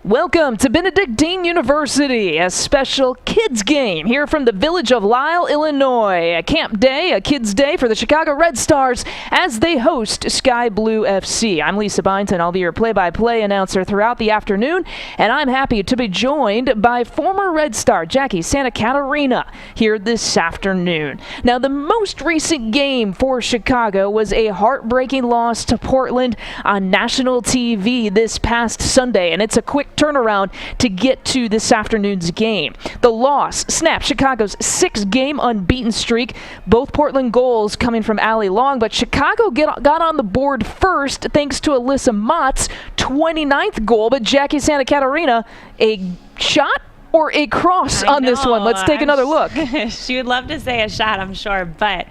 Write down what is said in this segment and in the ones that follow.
Welcome to Benedictine University, a special kids game here from the village of Lisle, Illinois. A camp day, a kids day for the Chicago Red Stars as they host Sky Blue FC. I'm Lisa Byington. I'll be your play-by-play announcer throughout the afternoon, and I'm happy to be joined by former Red Star Jackie Santa Catarina here this afternoon. Now, the most recent game for Chicago was a heartbreaking loss to Portland on national TV this past Sunday, and it's a quick turnaround to get to this afternoon's game. The loss snapped Chicago's 6-game unbeaten streak, both Portland goals coming from Allie Long, but Chicago got on the board first thanks to Alyssa Mott's 29th goal. But Jackie Santa Catarina, a shot or a cross on this one? Let's take another look. She would love to say a shot, I'm sure, but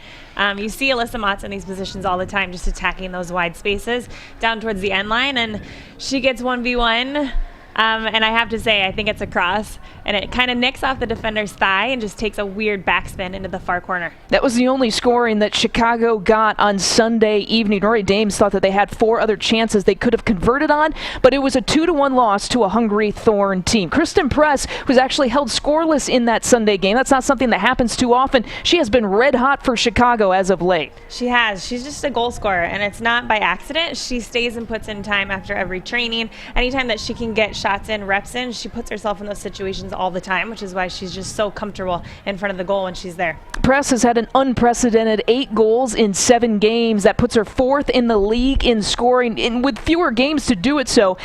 you see Alyssa Mott's in these positions all the time, just attacking those wide spaces down towards the end line, and she gets 1v1. And I have to say, I think it's a cross, and it kind of nicks off the defender's thigh and just takes a weird backspin into the far corner. That was the only scoring that Chicago got on Sunday evening. Rory Dames thought that they had 4 other chances they could have converted on, but it was a 2-1 loss to a hungry Thorn team. Kristen Press was actually held scoreless in that Sunday game. That's not something that happens too often. She has been red hot for Chicago as of late. She has. She's just a goal scorer, and it's not by accident. She stays and puts in time after every training. Anytime that she can get shots in, reps in, she puts herself in those situations all the time, which is why she's just so comfortable in front of the goal when she's there. Press has had an unprecedented 8 goals in 7 games. That puts her 4th in the league in scoring, and with fewer games to do it so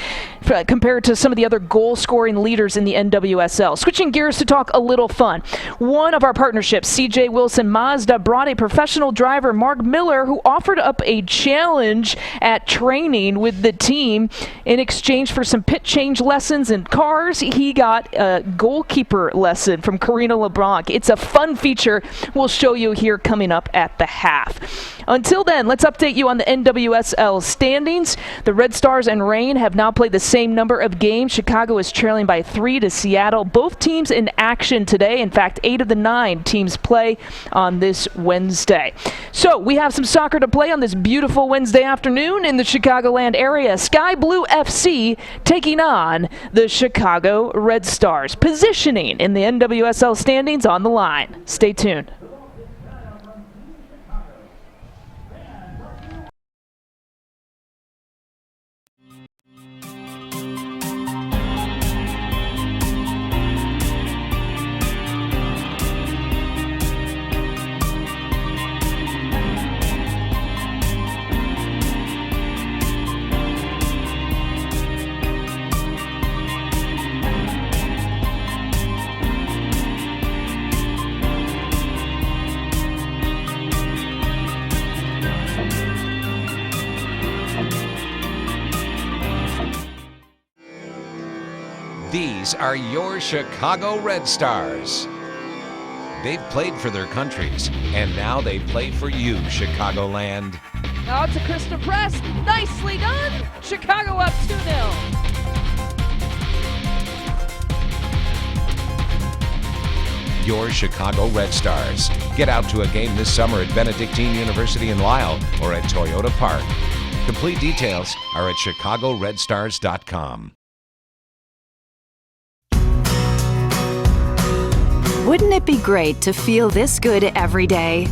compared to some of the other goal-scoring leaders in the NWSL. Switching gears to talk a little fun. One of our partnerships, CJ Wilson Mazda, brought a professional driver, Mark Miller, who offered up a challenge at training with the team. In exchange for some pit change lessons in cars, he got a goalkeeper lesson from Karina LeBlanc. It's a fun feature we'll show you here coming up at the half. Until then, let's update you on the NWSL standings. The Red Stars and Reign have now played the same number of games. Chicago is trailing by 3 to Seattle. Both teams in action today. In fact, 8 of the 9 teams play on this Wednesday. So we have some soccer to play on this beautiful Wednesday afternoon in the Chicagoland area. Sky Blue FC taking on the Chicago Red Stars. Positioning in the NWSL standings on the line. Stay tuned. These are your Chicago Red Stars. They've played for their countries, and now they play for you, Chicagoland. Now to Kristen Press. Nicely done. Chicago up 2-0. Your Chicago Red Stars. Get out to a game this summer at Benedictine University in Lisle or at Toyota Park. Complete details are at chicagoredstars.com. Wouldn't it be great to feel this good every day?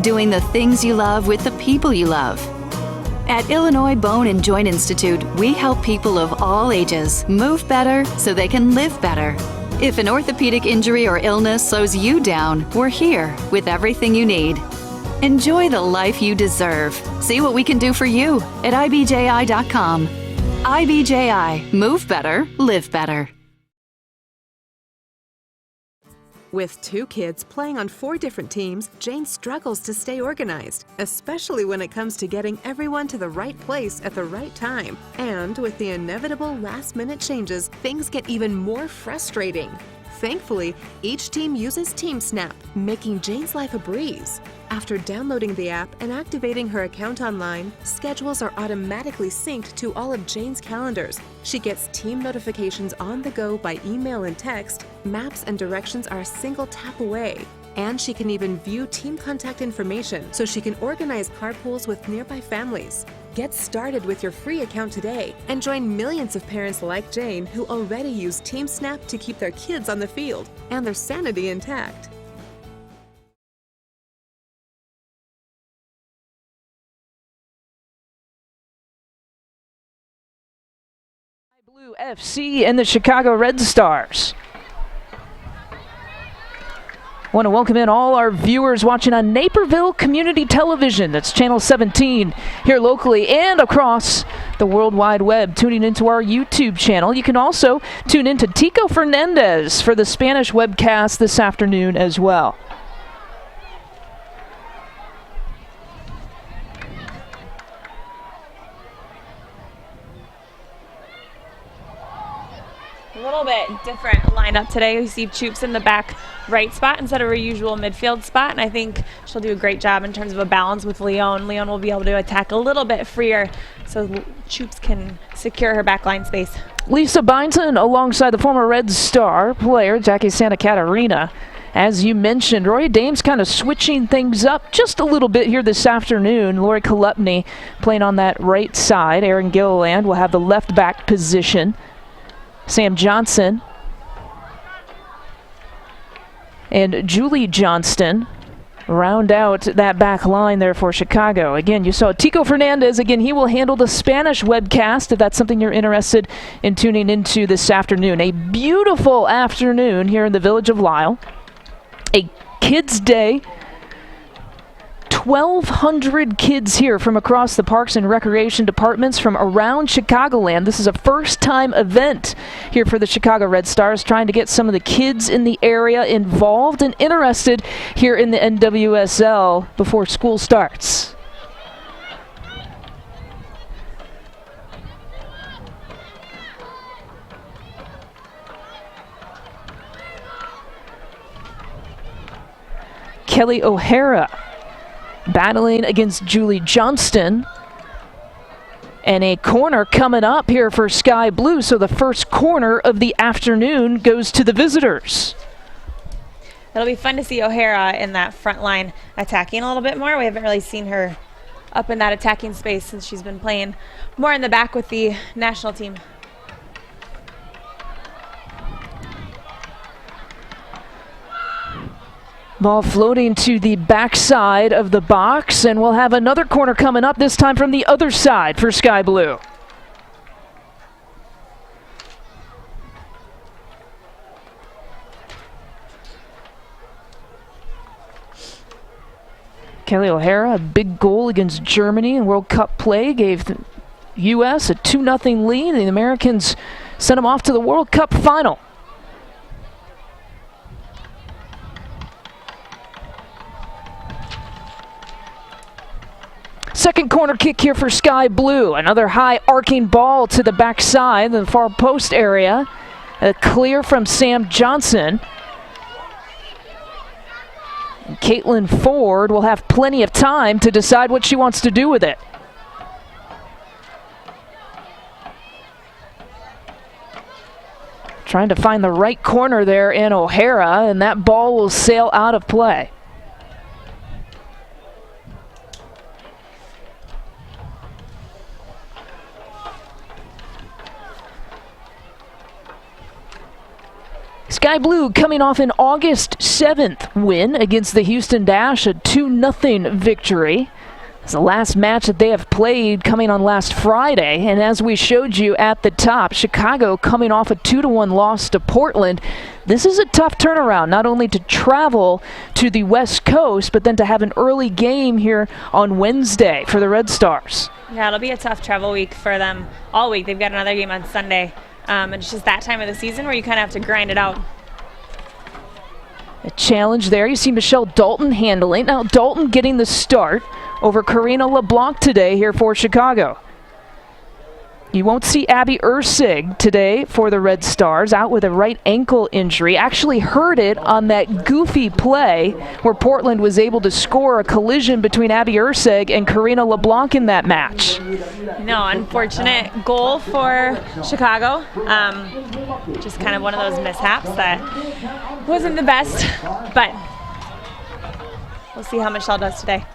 Doing the things you love with the people you love. At Illinois Bone and Joint Institute, we help people of all ages move better so they can live better. If an orthopedic injury or illness slows you down, we're here with everything you need. Enjoy the life you deserve. See what we can do for you at ibji.com. IBJI. Move better, live better. With 2 kids playing on 4 different teams, Jane struggles to stay organized, especially when it comes to getting everyone to the right place at the right time. And with the inevitable last-minute changes, things get even more frustrating. Thankfully, each team uses TeamSnap, making Jane's life a breeze. After downloading the app and activating her account online, schedules are automatically synced to all of Jane's calendars. She gets team notifications on the go by email and text, maps and directions are a single tap away. And she can even view team contact information so she can organize carpools with nearby families. Get started with your free account today and join millions of parents like Jane who already use Team Snap to keep their kids on the field and their sanity intact. Blue FC and the Chicago Red Stars. Want to welcome in all our viewers watching on Naperville Community Television. That's Channel 17 here locally and across the World Wide Web. Tuning into our YouTube channel. You can also tune into Tico Fernandez for the Spanish webcast this afternoon as well. A little bit different lineup today. We see Choops in the back right spot instead of her usual midfield spot, and I think she'll do a great job in terms of a balance with Leon. Leon will be able to attack a little bit freer so Choops can secure her backline space. Lisa Byington alongside the former Red Star player Jackie Santa Catarina. As you mentioned, Roy Dames kind of switching things up just a little bit here this afternoon. Lori Kolupny playing on that right side. Erin Gilliland will have the left back position. Sam Johnson and Julie Johnston round out that back line there for Chicago. Again, you saw Tico Fernandez. Again, he will handle the Spanish webcast if that's something you're interested in tuning into this afternoon. A beautiful afternoon here in the village of Lisle. A kids' day. 1,200 kids here from across the Parks and Recreation departments from around Chicagoland. This is a first-time event here for the Chicago Red Stars, trying to get some of the kids in the area involved and interested here in the NWSL before school starts. Kelly O'Hara battling against Julie Johnston. And a corner coming up here for Sky Blue. So the first corner of the afternoon goes to the visitors. It'll be fun to see O'Hara in that front line attacking a little bit more. We haven't really seen her up in that attacking space since she's been playing more in the back with the national team. Ball floating to the backside of the box, and we'll have another corner coming up, this time from the other side for Sky Blue. Kelly O'Hara, a big goal against Germany in World Cup play, gave the U.S. a 2-0 lead. The Americans sent them off to the World Cup final. Second corner kick here for Sky Blue. Another high arcing ball to the backside, the far post area. A clear from Sam Johnson. And Caitlin Ford will have plenty of time to decide what she wants to do with it. Trying to find the right corner there in O'Hara, and that ball will sail out of play. Sky Blue coming off an August 7th win against the Houston Dash, a 2-0 victory. It's the last match that they have played coming on last Friday, and as we showed you at the top, Chicago coming off a 2-1 loss to Portland. This is a tough turnaround, not only to travel to the West Coast, but then to have an early game here on Wednesday for the Red Stars. Yeah, it'll be a tough travel week for them all week. They've got another game on Sunday. And it's just that time of the season where you kind of have to grind it out. A challenge there. You see Michelle Dalton handling. Now Dalton getting the start over Karina LeBlanc today here for Chicago. You won't see Abby Ursig today for the Red Stars, out with a right ankle injury. Actually hurt it on that goofy play where Portland was able to score a collision between Abby Ursig and Karina LeBlanc in that match. No, unfortunate goal for Chicago. Just kind of one of those mishaps that wasn't the best, but we'll see how Michelle does today.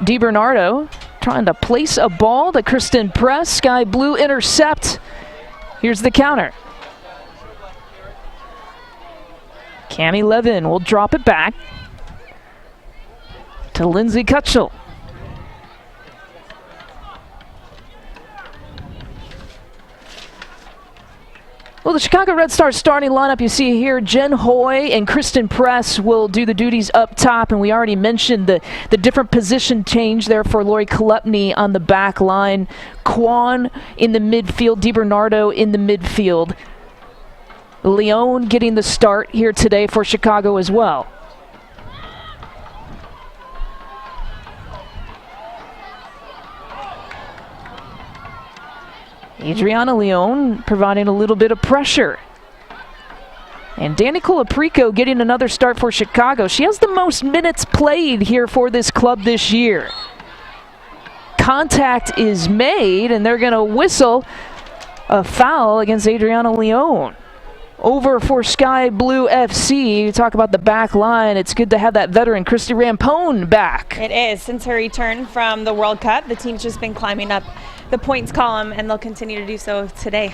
DiBernardo trying to place a ball to Kristen Press. Sky Blue intercept. Here's the counter. Cami Levin will drop it back to Lindsay Kutchel. Well, the Chicago Red Stars starting lineup you see here, Jen Hoy and Kristen Press will do the duties up top, and we already mentioned the different position change there for Lori Kolupny on the back line. Kwan in the midfield, DiBernardo in the midfield. Leone getting the start here today for Chicago as well. Adriana Leone providing a little bit of pressure. And Dani Colaprico getting another start for Chicago. She has the most minutes played here for this club this year. Contact is made, and they're going to whistle a foul against Adriana Leone. Over for Sky Blue FC. You talk about the back line. It's good to have that veteran Christy Rampone back. It is. Since her return from the World Cup, the team's just been climbing up the points column, and they'll continue to do so today.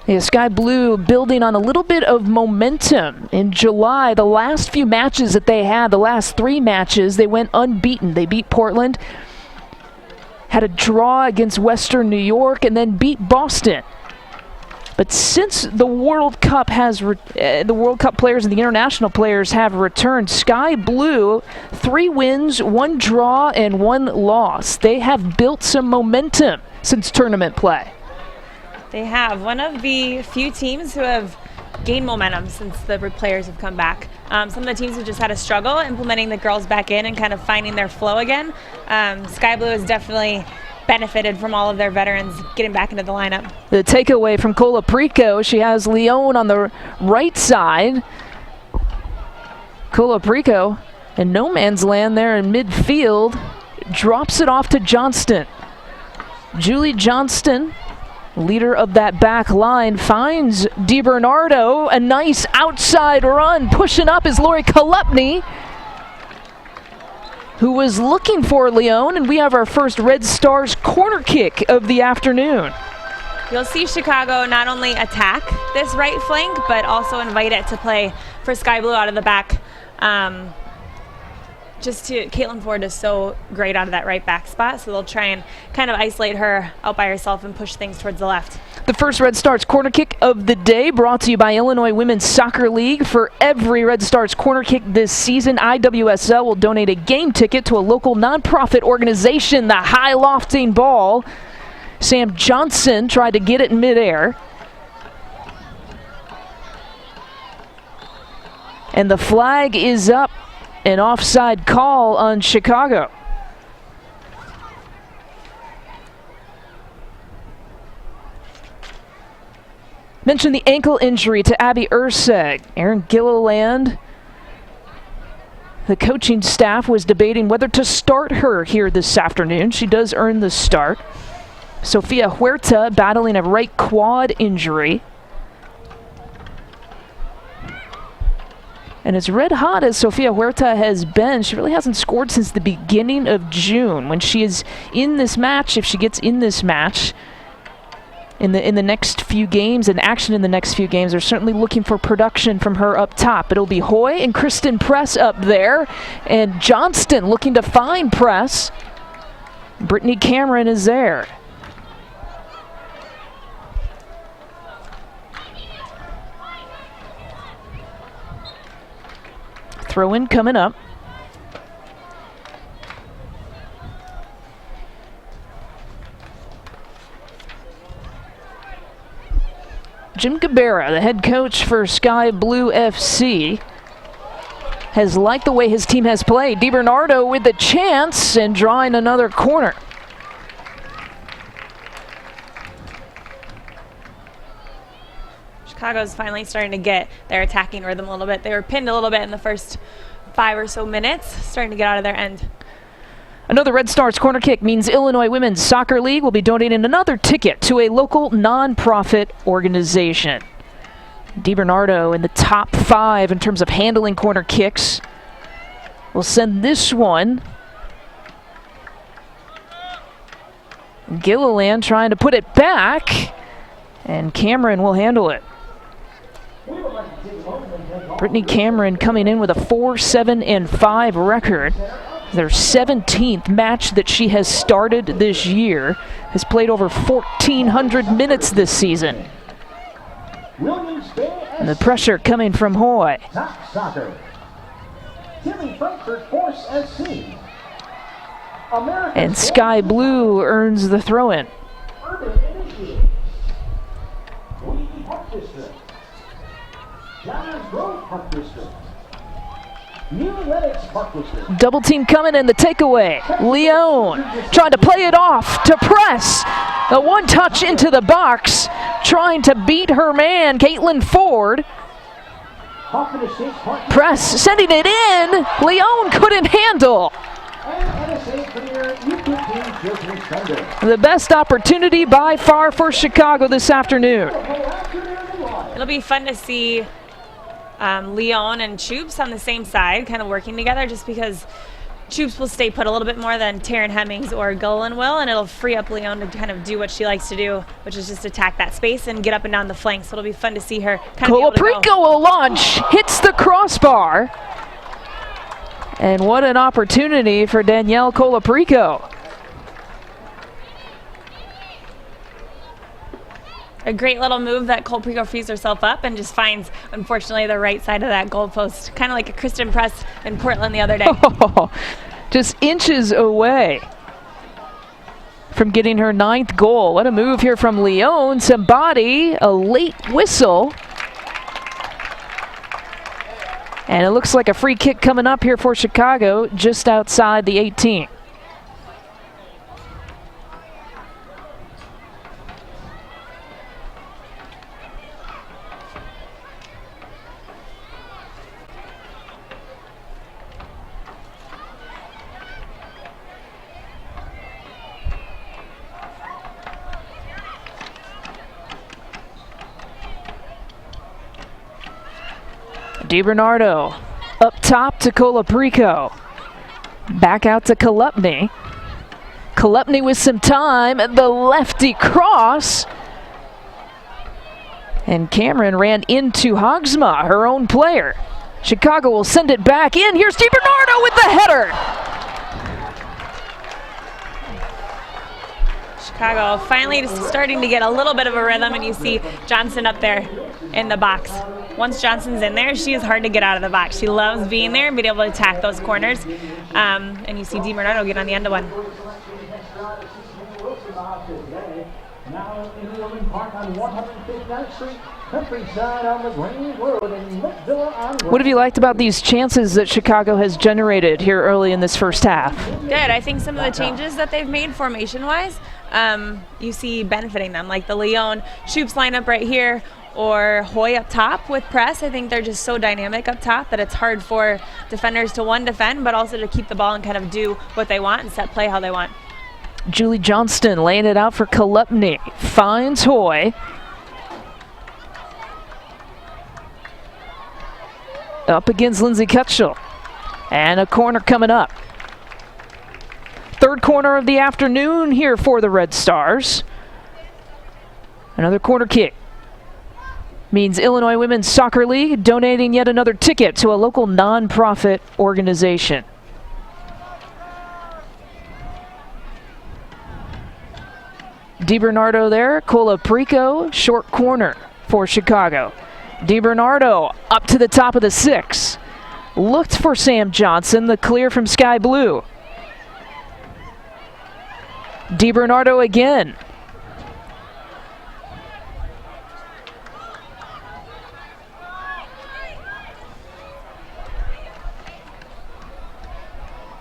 Yeah, Sky Blue building on a little bit of momentum. In July, the last few matches that they had, the last 3 matches, they went unbeaten. They beat Portland, had a draw against Western New York, and then beat Boston. But since the World Cup has, the World Cup players and the international players have returned, Sky Blue, 3 wins, 1 draw, and 1 loss. They have built some momentum since tournament play. They have. One of the few teams who have gained momentum since the players have come back. Some of the teams have just had a struggle implementing the girls back in and kind of finding their flow again. Sky Blue has definitely benefited from all of their veterans getting back into the lineup. The takeaway from Colaprico, she has Leone on the right side. Colaprico in no man's land there in midfield, drops it off to Johnston. Julie Johnston, leader of that back line, finds DiBernardo. A nice outside run. Pushing up is Lori Kolupny, who was looking for Leone, and we have our first Red Stars corner kick of the afternoon. You'll see Chicago not only attack this right flank, but also invite it to play for Sky Blue out of the back. Caitlin Ford is so great out of that right back spot, so they'll try and kind of isolate her out by herself and push things towards the left. The first Red Stars corner kick of the day brought to you by Illinois Women's Soccer League. For every Red Stars corner kick this season, IWSL will donate a game ticket to a local nonprofit organization. The high lofting ball. Sam Johnson tried to get it in midair. And the flag is up. An offside call on Chicago. Mentioned the ankle injury to Abby Urseg. Erin Gilliland, the coaching staff was debating whether to start her here this afternoon. She does earn the start. Sofia Huerta battling a right quad injury. And as red hot as Sofia Huerta has been, she really hasn't scored since the beginning of June. When she is in this match, if she gets in this match, in the next few games and action in the next few games, they're certainly looking for production from her up top. It'll be Hoy and Kristen Press up there, and Johnston looking to find Press. Brittany Cameron is there. Throw in coming up. Jim Gabera, the head coach for Sky Blue FC, has liked the way his team has played. DiBernardo with the chance and drawing another corner. Chicago's finally starting to get their attacking rhythm a little bit. They were pinned a little bit in the first 5 or so minutes, starting to get out of their end. Another Red Stars corner kick means Illinois Women's Soccer League will be donating another ticket to a local non-profit organization. DiBernardo in the top 5 in terms of handling corner kicks. We'll send this one Gilliland trying to put it back, and Cameron will handle it. Brittany Cameron coming in with a 4-7-5 record. Their 17th match that she has started this year. Has played over 1,400 minutes this season. And the pressure coming from Hoy. Top soccer. Tilly Frankfurt Force SC. And Sky Blue earns the throw-in. Urban Initiative. Lee Park District. Johns Grove Park District. New Lennox Park District. Double team coming in the takeaway. Leone trying to play it off to Press. The one touch into the box, trying to beat her man, Caitlin Ford. Press sending it in. Leone couldn't handle. The best opportunity by far for Chicago this afternoon. It'll be fun to see Leone and Choops on the same side, kind of working together, just because Choops will stay put a little bit more than Taryn Hemmings or Gillen will, and it'll free up Leone to kind of do what she likes to do, which is just attack that space and get up and down the flanks. So it'll be fun to see her kind of Colaprico will launch, hits the crossbar. And what an opportunity for Danielle Colaprico. A great little move that Colaprico frees herself up and just finds, unfortunately, the right side of that goalpost. Kind of like a Kristen Press in Portland the other day. Oh, just inches away from getting her 9th goal. What a move here from Leone. Somebody, a late whistle. And it looks like a free kick coming up here for Chicago, just outside the 18. DiBernardo up top to Colaprico. Back out to Kolupny. Kolupny with some time, the lefty cross. And Cameron ran into Hogsma, her own player. Chicago will send it back in. Here's DiBernardo with the header. Chicago finally just starting to get a little bit of a rhythm, and you see Johnson up there in the box. Once Johnson's in there, she is hard to get out of the box. She loves being there and being able to attack those corners. And you see DiBernardo get on the end of one. Now in Element Park on 159th Street, Countryside on the Green Road, and Mcvilla on. What have you liked about these chances that Chicago has generated here early in this first half? Good. I think some of the changes that they've made formation-wise, you see benefiting them, like the Leone Choops lineup right here, or Hoy up top with Press. I think they're just so dynamic up top that it's hard for defenders to defend, but also to keep the ball and kind of do what they want and set play how they want. Julie Johnston laying it out for Kolupny. Finds Hoy. Up against Lindsay Kutschel. And a corner coming up. Third corner of the afternoon here for the Red Stars. Another corner kick. Means Illinois Women's Soccer League donating yet another ticket to a local nonprofit organization. DiBernardo there, Colaprico, short corner for Chicago. DiBernardo up to the top of the 6. Looked for Sam Johnson, the clear from Sky Blue. DiBernardo again.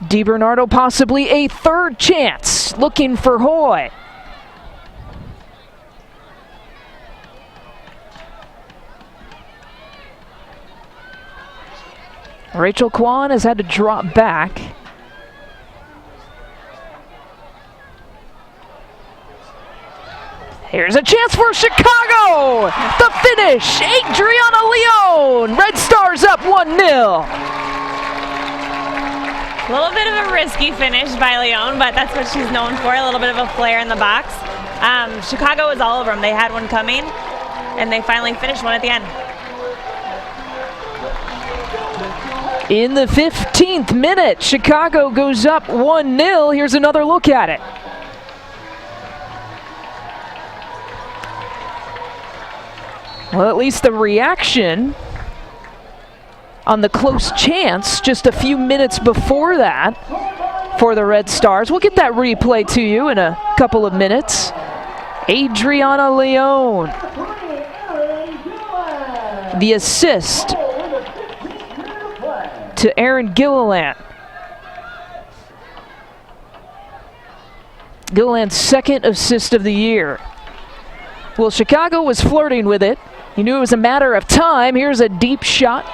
DiBernardo possibly a third chance, looking for Hoy. Rachel Kwan has had to drop back. Here's a chance for Chicago! The finish, Adriana Leone! Red Stars up 1-0. A little bit of a risky finish by Leon, but that's what she's known for, a little bit of a flare in the box. Chicago was all over them. They had one coming, and they finally finished one at the end. In the 15th minute, Chicago goes up 1-0. Here's another look at it. Well, at least the reaction on the close chance just a few minutes before that for the Red Stars. We'll get that replay to you in a couple of minutes. Adriana Leon, the assist to Erin Gilliland. Gilliland's second assist of the year. Well, Chicago was flirting with it. You knew it was a matter of time. Here's a deep shot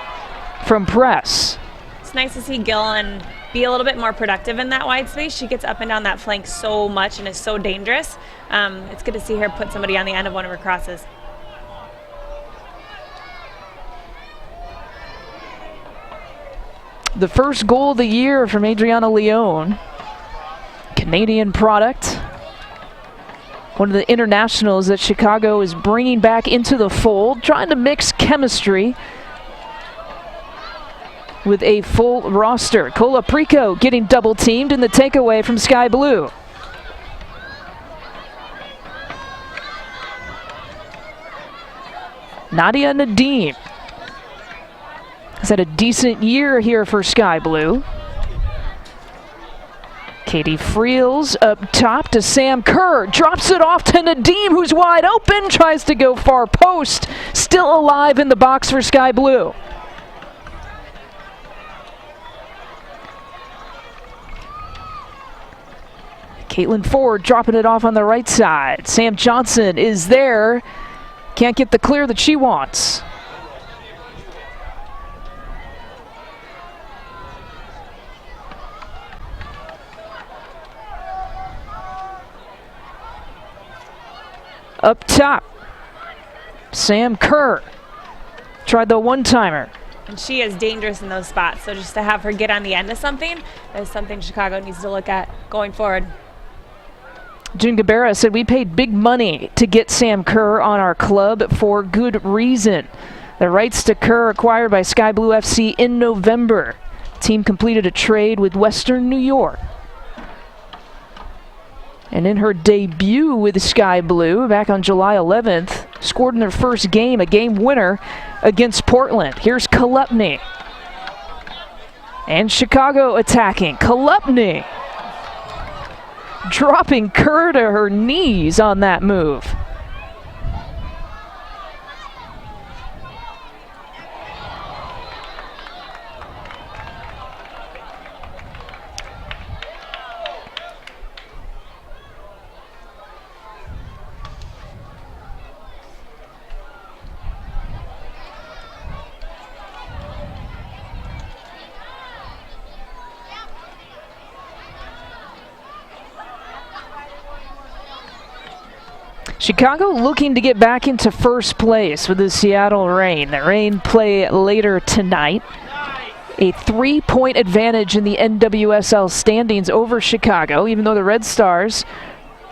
from press. It's nice to see Gilliland be a little bit more productive in that wide space. She gets up and down that flank so much and is so dangerous. It's good to see her put somebody on the end of one of her crosses. The first goal of the year from Adriana Leon. Canadian product. One of the internationals that Chicago is bringing back into the fold, trying to mix chemistry with a full roster. Colaprico getting double teamed in the takeaway from Sky Blue. Nadia Nadim has had a decent year here for Sky Blue. Katie Friels up top to Sam Kerr. Drops it off to Nadim, who's wide open. Tries to go far post. Still alive in the box for Sky Blue. Caitlin Ford dropping it off on the right side. Sam Johnson is there. Can't get the clear that she wants. Up top, Sam Kerr tried the one-timer. And she is dangerous in those spots, so just to have her get on the end of something is something Chicago needs to look at going forward. June Gabera said, we paid big money to get Sam Kerr on our club for good reason. The rights to Kerr acquired by Sky Blue FC in November. Team completed a trade with Western New York. And in her debut with Sky Blue back on July 11th, scored in their first game, a game winner against Portland. Here's Kolupny. And Chicago attacking. Kolupny dropping Kerr to her knees on that move. Chicago looking to get back into first place with the Seattle Reign. The Reign play later tonight. A 3-point advantage in the NWSL standings over Chicago, even though the Red Stars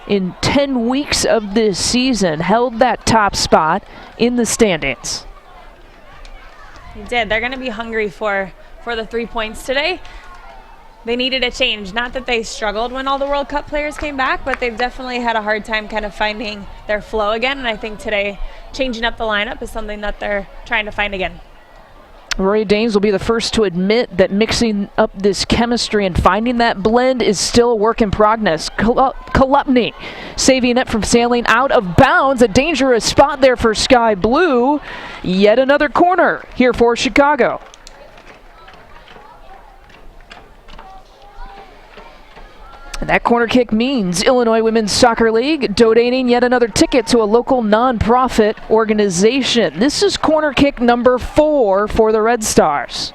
in 10 weeks of this season held that top spot in the standings. They did. They're going to be hungry for the 3 points today. They needed a change. Not that they struggled when all the World Cup players came back, but they've definitely had a hard time kind of finding their flow again. And I think today, changing up the lineup is something that they're trying to find again. Rory Danes will be the first to admit that mixing up this chemistry and finding that blend is still a work in progress. Kolupny saving it from sailing out of bounds. A dangerous spot there for Sky Blue. Yet another corner here for Chicago. And that corner kick means Illinois Women's Soccer League donating yet another ticket to a local nonprofit organization. This is corner kick number 4 for the Red Stars.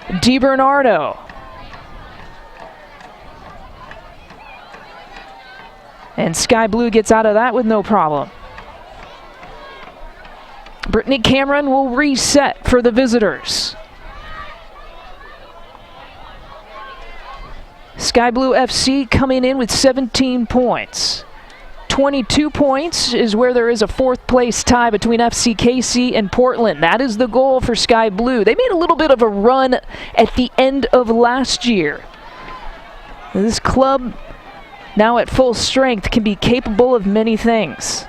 DiBernardo. And Sky Blue gets out of that with no problem. Brittany Cameron will reset for the visitors. Sky Blue FC coming in with 17 points. 22 points is where there is a fourth place tie between FCKC and Portland. That is the goal for Sky Blue. They made a little bit of a run at the end of last year. This club, now at full strength, can be capable of many things.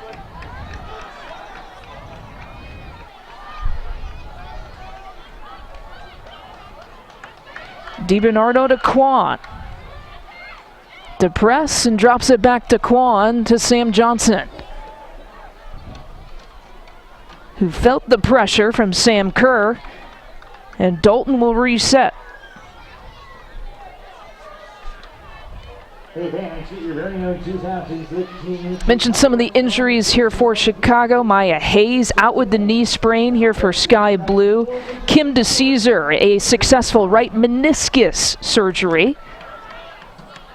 DiBernardo to Quan. To press and drops it back to Quan to Sam Johnson, who felt the pressure from Sam Kerr, and Dalton will reset. Mentioned some of the injuries here for Chicago. Maya Hayes out with the knee sprain here for Sky Blue. Kim DeCesar, a successful right meniscus surgery.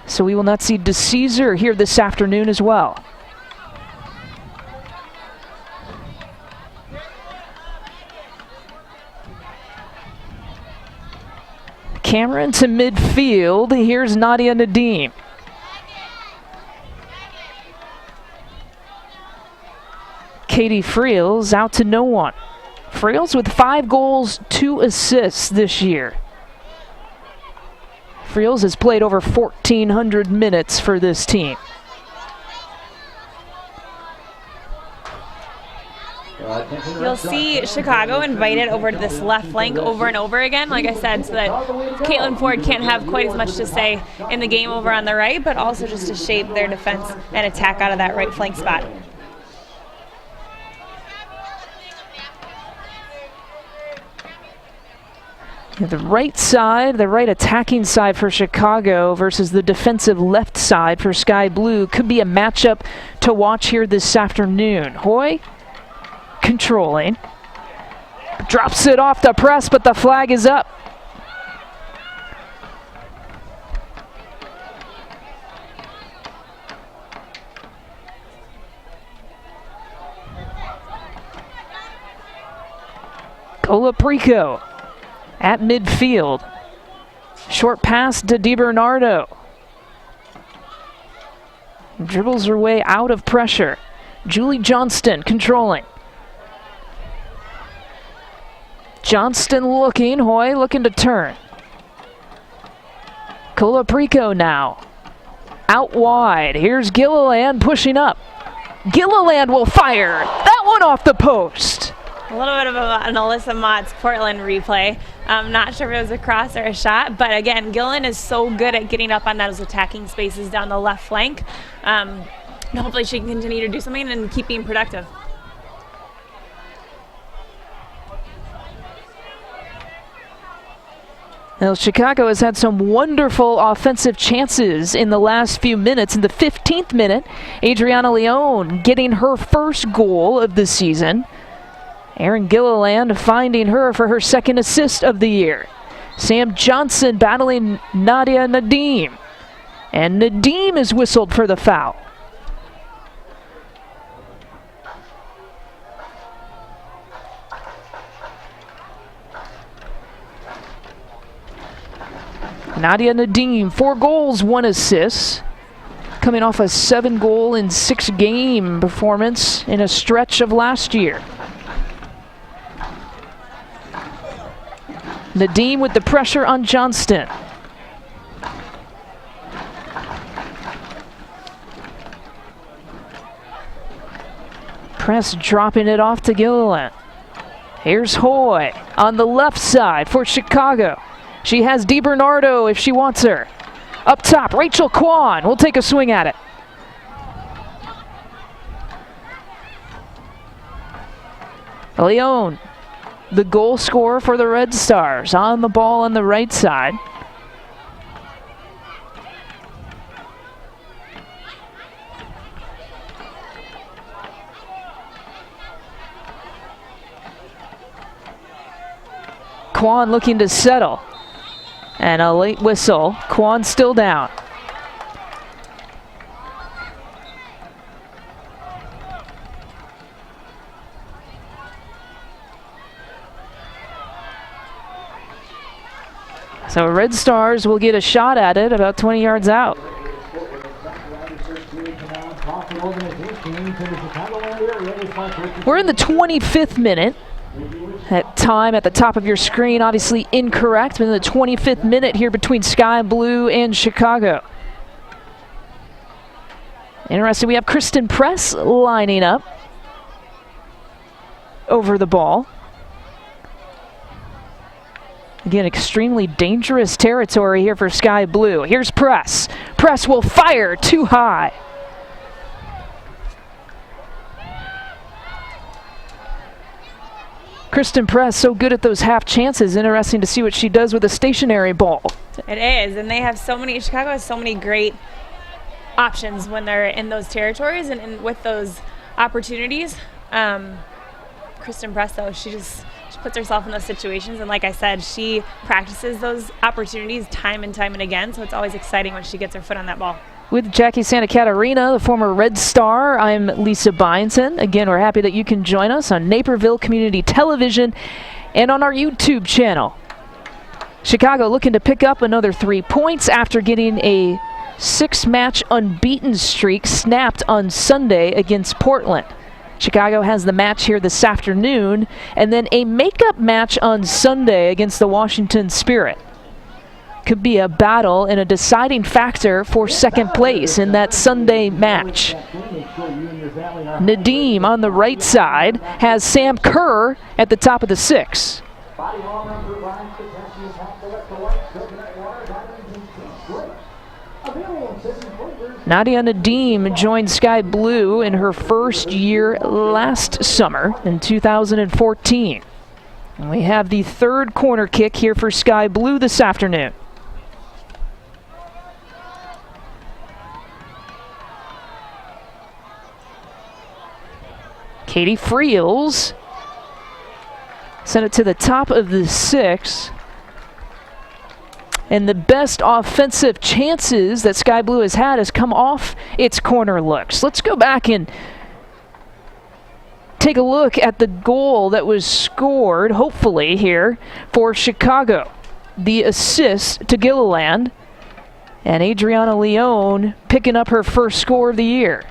So we will not see DeCesar here this afternoon as well. Cameron to midfield. Here's Nadia Nadim. Katie Friels out to no one. Friels with 5 goals, 2 assists this year. Friels has played over 1,400 minutes for this team. You'll see Chicago invited over to this left flank over and over again, like I said, so that Caitlin Ford can't have quite as much to say in the game over on the right, but also just to shape their defense and attack out of that right flank spot. The right side, the right attacking side for Chicago versus the defensive left side for Sky Blue could be a matchup to watch here this afternoon. Hoy controlling. Drops it off the press, but the flag is up. Colaprico at midfield. Short pass to DiBernardo. Dribbles her way out of pressure. Julie Johnston controlling. Johnston looking, Hoy looking to turn. Colaprico now. Out wide. Here's Gilliland pushing up. Gilliland will fire. That one off the post. A little bit of an Alyssa Mott's Portland replay. I'm not sure if it was a cross or a shot, but again, Gillen is so good at getting up on those attacking spaces down the left flank. And hopefully she can continue to do something and keep being productive. Now, Chicago has had some wonderful offensive chances in the last few minutes. In the 15th minute, Adriana Leone getting her first goal of the season. Erin Gilliland finding her for her second assist of the year. Sam Johnson battling Nadia Nadim. And Nadim is whistled for the foul. Nadia Nadim, 4 goals, 1 assist. Coming off a 7-goal in 6-game performance in a stretch of last year. Nadim with the pressure on Johnston. Press dropping it off to Gilliland. Here's Hoy on the left side for Chicago. She has DiBernardo if she wants her. Up top, Rachel Kwan will take a swing at it. Leone, the goal scorer for the Red Stars, on the ball on the right side. Kwan looking to settle. And a late whistle. Kwan still down. So Red Stars will get a shot at it about 20 yards out. We're in the 25th minute. That time at the top of your screen, obviously incorrect. We're in the 25th minute here between Sky Blue and Chicago. Interesting, we have Kristen Press lining up over the ball. Again, extremely dangerous territory here for Sky Blue. Here's Press. Press will fire too high. Kristen Press, so good at those half chances. Interesting to see what she does with a stationary ball. It is, and they have so many, Chicago has so many great options when they're in those territories and with those opportunities. Kristen Press, though, she puts herself in those situations, and like I said, she practices those opportunities time and time and again, so it's always exciting when she gets her foot on that ball. With Jackie Santa Catarina, the former Red Star, I'm Lisa Byington. Again, we're happy that you can join us on Naperville Community Television and on our YouTube channel. Chicago looking to pick up another 3 points after getting a 6-match unbeaten streak snapped on Sunday against Portland. Chicago has the match here this afternoon, and then a makeup match on Sunday against the Washington Spirit. Could be a battle and a deciding factor for second place in that Sunday match. Nadeem on the right side has Sam Kerr at the top of the 6. Nadia Nadeem joined Sky Blue in her first year last summer in 2014. And we have the third corner kick here for Sky Blue this afternoon. Katie Friels sent it to the top of the 6. And the best offensive chances that Sky Blue has had has come off its corner looks. Let's go back and take a look at the goal that was scored, hopefully, here for Chicago. The assist to Gilliland. And Adriana Leone picking up her first score of the year.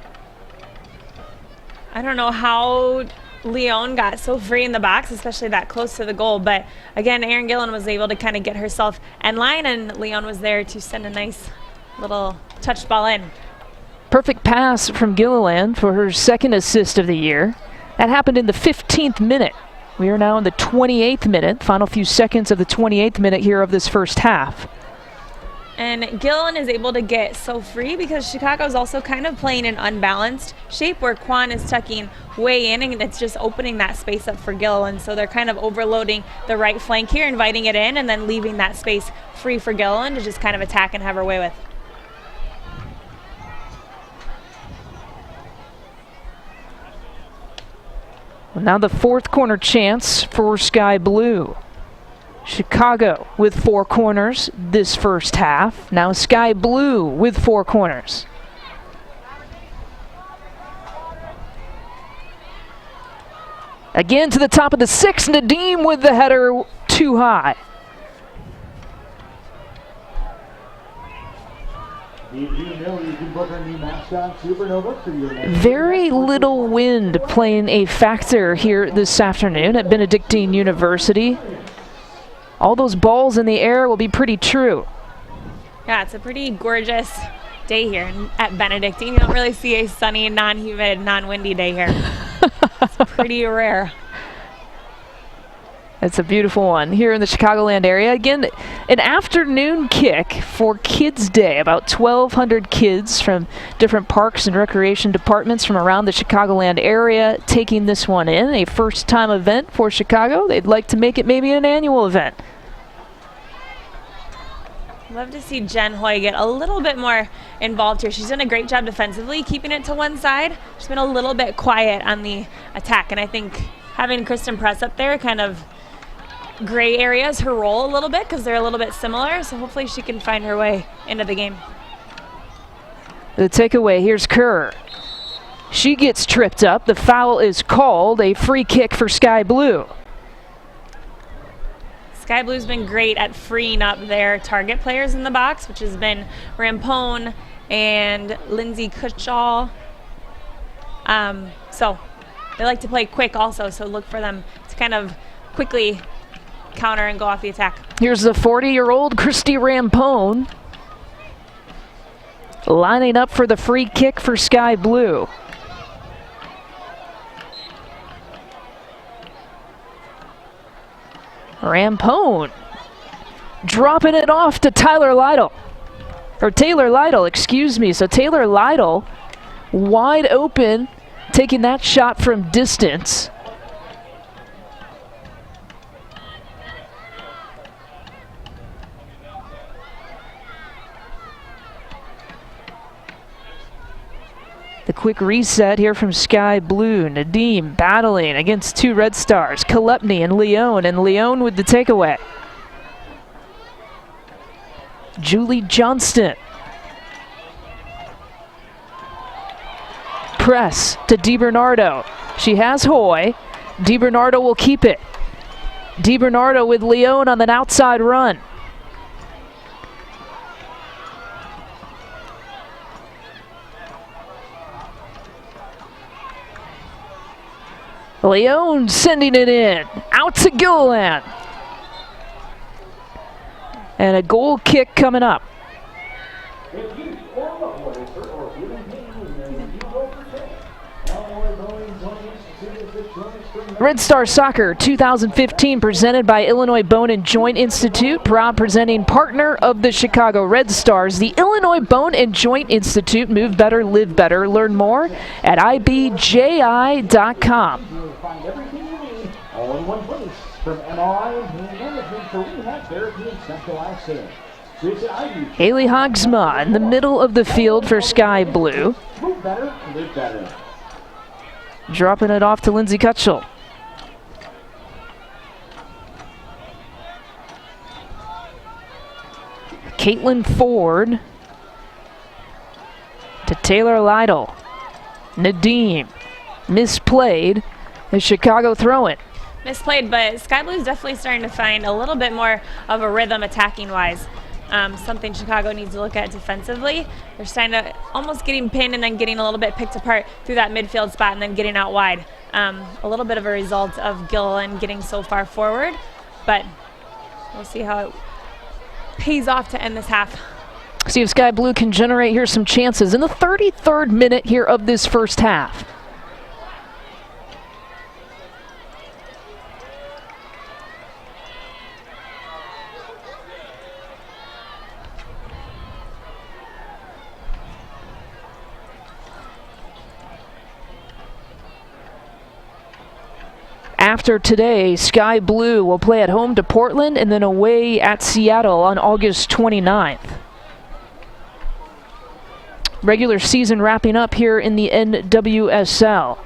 I don't know how Leone got so free in the box, especially that close to the goal. But again, Erin Gillen was able to kind of get herself in line, and Leone was there to send a nice little touched ball in. Perfect pass from Gilliland for her second assist of the year. That happened in the 15th minute. We are now in the 28th minute, final few seconds of the 28th minute here of this first half. And Gillen is able to get so free because Chicago's also kind of playing an unbalanced shape where Kwan is tucking way in, and it's just opening that space up for Gillen. So they're kind of overloading the right flank here, inviting it in, and then leaving that space free for Gillen to just kind of attack and have her way with. Well, now the fourth corner chance for Sky Blue. Chicago with 4 corners this first half. Now Sky Blue with 4 corners. Again to the top of the 6. Nadeem with the header too high. Very little wind playing a factor here this afternoon at Benedictine University. All those balls in the air will be pretty true. Yeah, it's a pretty gorgeous day here at Benedictine. You don't really see a sunny, non-humid, non-windy day here. It's pretty rare. It's a beautiful one here in the Chicagoland area. Again, an afternoon kick for Kids Day. About 1,200 kids from different parks and recreation departments from around the Chicagoland area taking this one in. A first-time event for Chicago. They'd like to make it maybe an annual event. Love to see Jen Hoy get a little bit more involved here. She's done a great job defensively, keeping it to one side. She's been a little bit quiet on the attack, and I think having Kristen Press up there kind of gray areas her role a little bit because they're a little bit similar, so hopefully she can find her way into the game. The takeaway, here's Kerr. She gets tripped up. The foul is called. A free kick for Sky Blue. Sky Blue's been great at freeing up their target players in the box, which has been Rampone and Lindsay Kutchall. So they like to play quick also, so look for them to kind of quickly counter and go off the attack. Here's the 40-year-old Christy Rampone lining up for the free kick for Sky Blue. Rampone dropping it off to Taylor Lidle, excuse me. So Taylor Lidle wide open, taking that shot from distance. The quick reset here from Sky Blue. Nadim battling against two Red Stars, Kalepny and Leone with the takeaway. Julie Johnston. Press to DiBernardo. She has Hoy. DiBernardo will keep it. DiBernardo with Leone on an outside run. Leone sending it in, out to Gilliland. And a goal kick coming up. Red Star Soccer 2015 presented by Illinois Bone and Joint Institute, proud presenting partner of the Chicago Red Stars. The Illinois Bone and Joint Institute, move better, live better. Learn more at ibji.com. You'll find everything you need all in one place, from MRI and pain management to rehab therapy and centralized care. Visit IBG. Haley Hogsma in the middle of the field for Sky Blue. Move better, live better. Dropping it off to Lindsay Kutchell. Caitlin Ford to Taylor Lidle. Nadim misplayed. The Chicago throw-in. Misplayed, but Sky Blue's definitely starting to find a little bit more of a rhythm attacking-wise. Something Chicago needs to look at defensively. They're starting to almost getting pinned and then getting a little bit picked apart through that midfield spot and then getting out wide. A little bit of a result of Gilliland getting so far forward, but we'll see how it pays off to end this half. See if Sky Blue can generate here some chances in the 33rd minute here of this first half. After today, Sky Blue will play at home to Portland and then away at Seattle on August 29th. Regular season wrapping up here in the NWSL.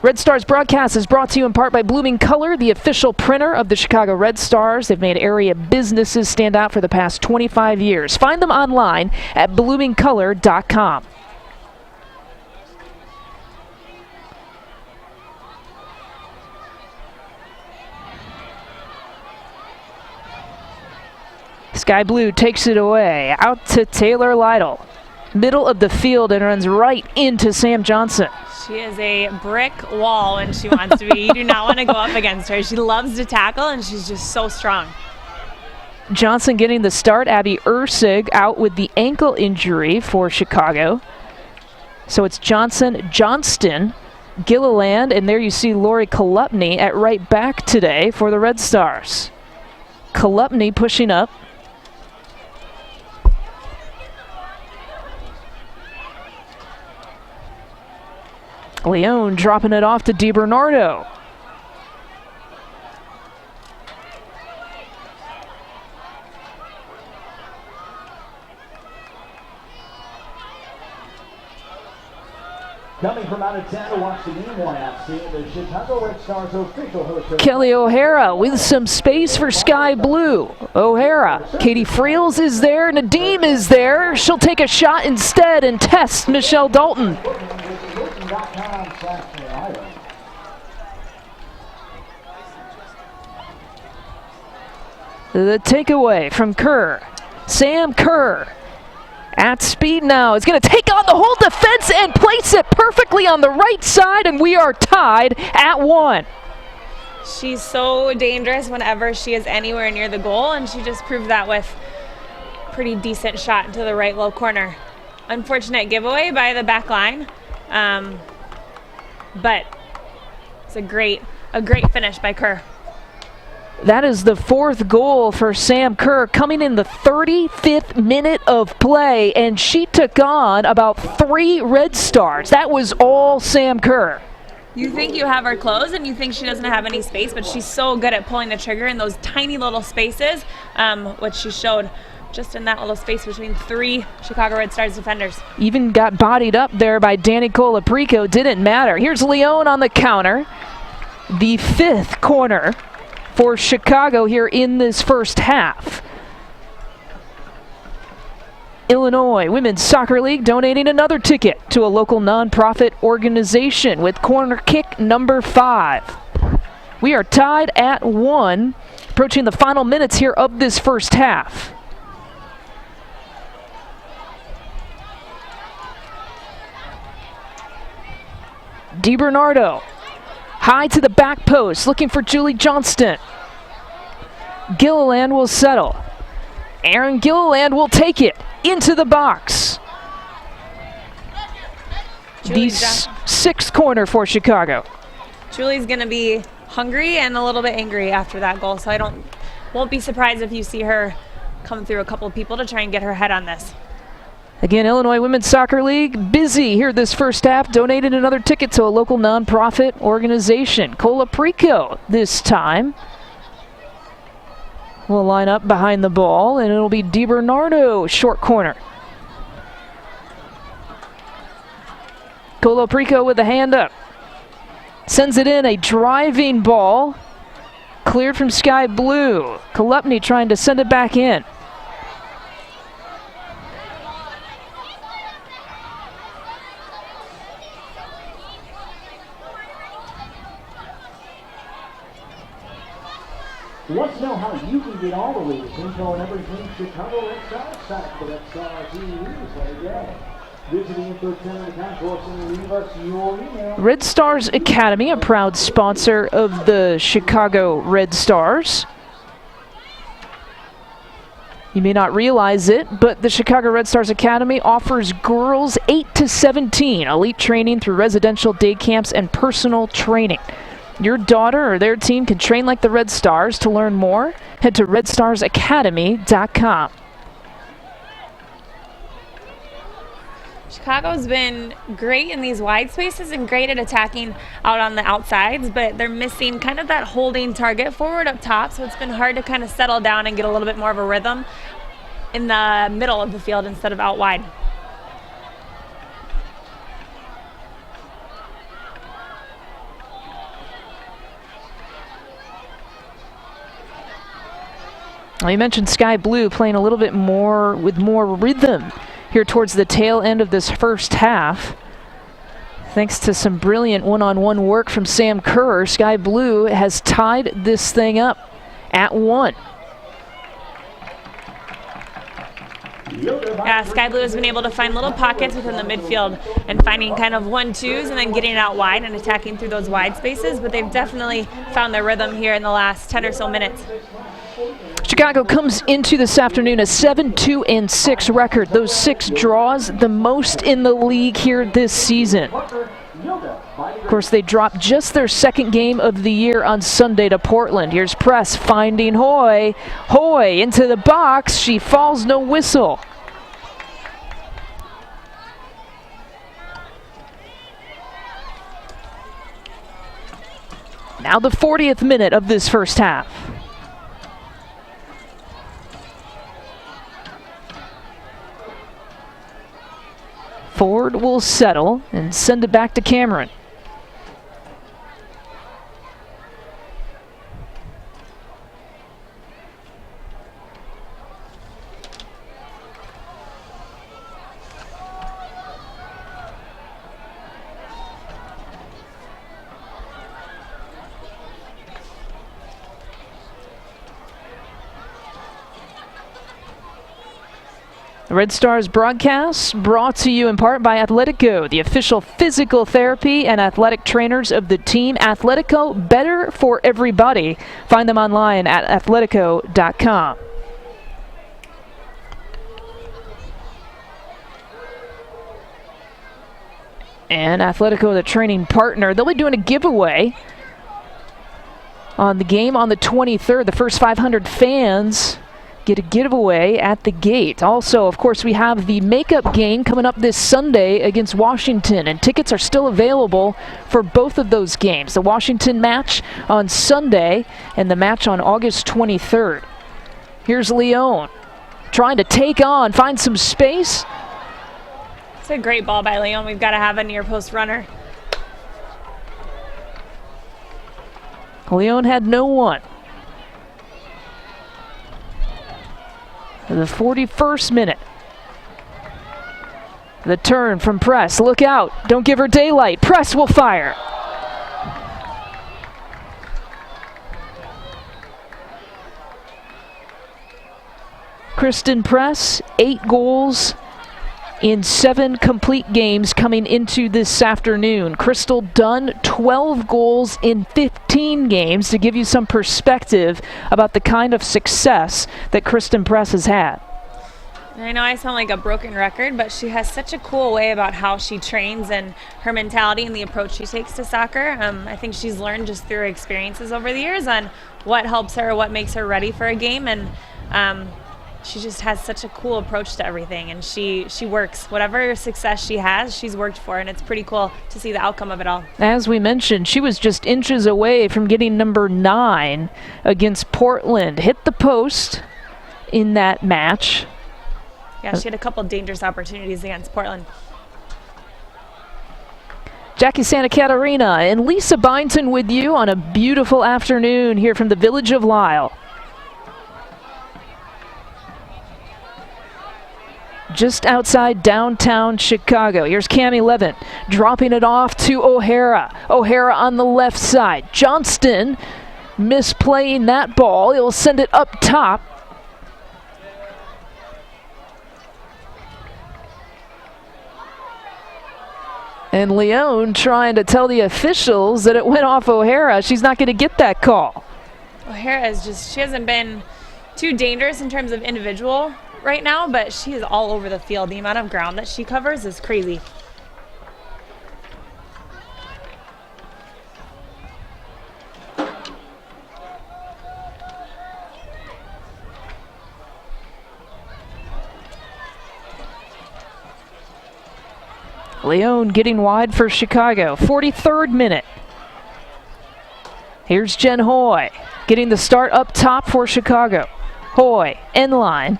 Red Stars broadcast is brought to you in part by Blooming Color, the official printer of the Chicago Red Stars. They've made area businesses stand out for the past 25 years. Find them online at bloomingcolor.com. Sky Blue takes it away, out to Taylor Lidle. Middle of the field and runs right into Sam Johnson. She is a brick wall when she wants to be. You do not want to go up against her. She loves to tackle, and she's just so strong. Johnson getting the start. Abby Ursig out with the ankle injury for Chicago. So it's Johnson, Johnston, Gilliland, and there you see Lori Kalepny at right back today for the Red Stars. Kalepny pushing up. Leone dropping it off to DiBernardo. Coming from out of town to watch the game one FC, the Chicago Red Stars official host. Kelly O'Hara with some space for Sky Blue. O'Hara, Katie Friels is there, Nadim is there. She'll take a shot instead and test Michelle Dalton. The takeaway from Kerr. Sam Kerr at speed now is going to take on the whole defense and place it perfectly on the right side, and we are tied at 1. She's so dangerous whenever she is anywhere near the goal, and she just proved that with a pretty decent shot into the right low corner. Unfortunate giveaway by the back line, but it's a great finish by Kerr. That is the 4th goal for Sam Kerr, coming in the 35th minute of play, and she took on about 3 Red Stars. That was all Sam Kerr. You think you have her closed and you think she doesn't have any space, but she's so good at pulling the trigger in those tiny little spaces, which she showed just in that little space between 3 Chicago Red Stars defenders. Even got bodied up there by Danny Colaprico. Didn't matter. Here's Leone on the counter. The 5th corner for Chicago here in this first half. Illinois Women's Soccer League donating another ticket to a local nonprofit organization with corner kick number 5. We are tied at 1, approaching the final minutes here of this first half. DiBernardo, high to the back post, looking for Julie Johnston. Gilliland will settle. Aaron Gilliland will take it into the box. The 6th corner for Chicago. Julie's going to be hungry and a little bit angry after that goal, so won't be surprised if you see her come through a couple of people to try and get her head on this. Again, Illinois Women's Soccer League busy here this first half, donated another ticket to a local nonprofit organization. Colaprico this time will line up behind the ball, and it'll be DiBernardo short corner. Colaprico with the hand up. Sends it in, a driving ball. Cleared from Sky Blue. Kolupny trying to send it back in. Want to know how you can get all the latest info and everything Chicago Red Stars? Sign up for Red Stars newsletter today. Visit the info center of the concourse and leave us your email. Red Stars Academy, a proud sponsor of the Chicago Red Stars. You may not realize it, but the Chicago Red Stars Academy offers girls 8 to 17 elite training through residential day camps and personal training. Your daughter or their team can train like the Red Stars. To learn more, head to redstarsacademy.com. Chicago's been great in these wide spaces and great at attacking out on the outsides, but they're missing kind of that holding target forward up top, so it's been hard to kind of settle down and get a little bit more of a rhythm in the middle of the field instead of out wide. Well, you mentioned Sky Blue playing a little bit more with more rhythm here towards the tail end of this first half. Thanks to some brilliant one-on-one work from Sam Kerr, Sky Blue has tied this thing up at 1. Sky Blue has been able to find little pockets within the midfield and finding kind of 1-2s and then getting it out wide and attacking through those wide spaces, but they've definitely found their rhythm here in the last 10 or so minutes. Chicago comes into this afternoon a 7-2-6 record. Those 6 draws, the most in the league here this season. Of course, they dropped just their 2nd game of the year on Sunday to Portland. Here's Press finding Hoy. Hoy into the box. She falls, no whistle. Now the 40th minute of this first half. Ford will settle and send it back to Cameron. Red Stars broadcast brought to you in part by Athletico, the official physical therapy and athletic trainers of the team. Athletico, better for everybody. Find them online at athletico.com. And Athletico, the training partner, they'll be doing a giveaway on the game on the 23rd. The first 500 fans get a giveaway at the gate. Also, of course, we have the makeup game coming up this Sunday against Washington, and tickets are still available for both of those games. The Washington match on Sunday and the match on August 23rd. Here's Leone trying to take on, find some space. It's a great ball by Leone. We've got to have a near post runner. Leone had no one. The 41st minute. The turn from Press. Look out. Don't give her daylight. Press will fire. Kristen Press, 8 goals in 7 complete games coming into this afternoon. Crystal Dunn, 12 goals in 15 games, to give you some perspective about the kind of success that Kristen Press has had. And I know I sound like a broken record, but she has such a cool way about how she trains and her mentality and the approach she takes to soccer. I think she's learned just through her experiences over the years on what helps her, what makes her ready for a game, and she just has such a cool approach to everything, and she works. Whatever success she has, she's worked for, and it's pretty cool to see the outcome of it all. As we mentioned, she was just inches away from getting number 9 against Portland. Hit the post in that match. Yeah, she had a couple dangerous opportunities against Portland. Jackie Santa Catarina and Lisa Byington with you on a beautiful afternoon here from the village of Lisle. Just outside downtown Chicago. Here's Cammie Levin dropping it off to O'Hara. O'Hara on the left side. Johnston misplaying that ball. He'll send it up top. And Leone trying to tell the officials that it went off O'Hara. She's not going to get that call. O'Hara is just, she hasn't been too dangerous in terms of individual right now, but she is all over the field. The amount of ground that she covers is crazy. Leone getting wide for Chicago. 43rd minute. Here's Jen Hoy getting the start up top for Chicago. Hoy, end line.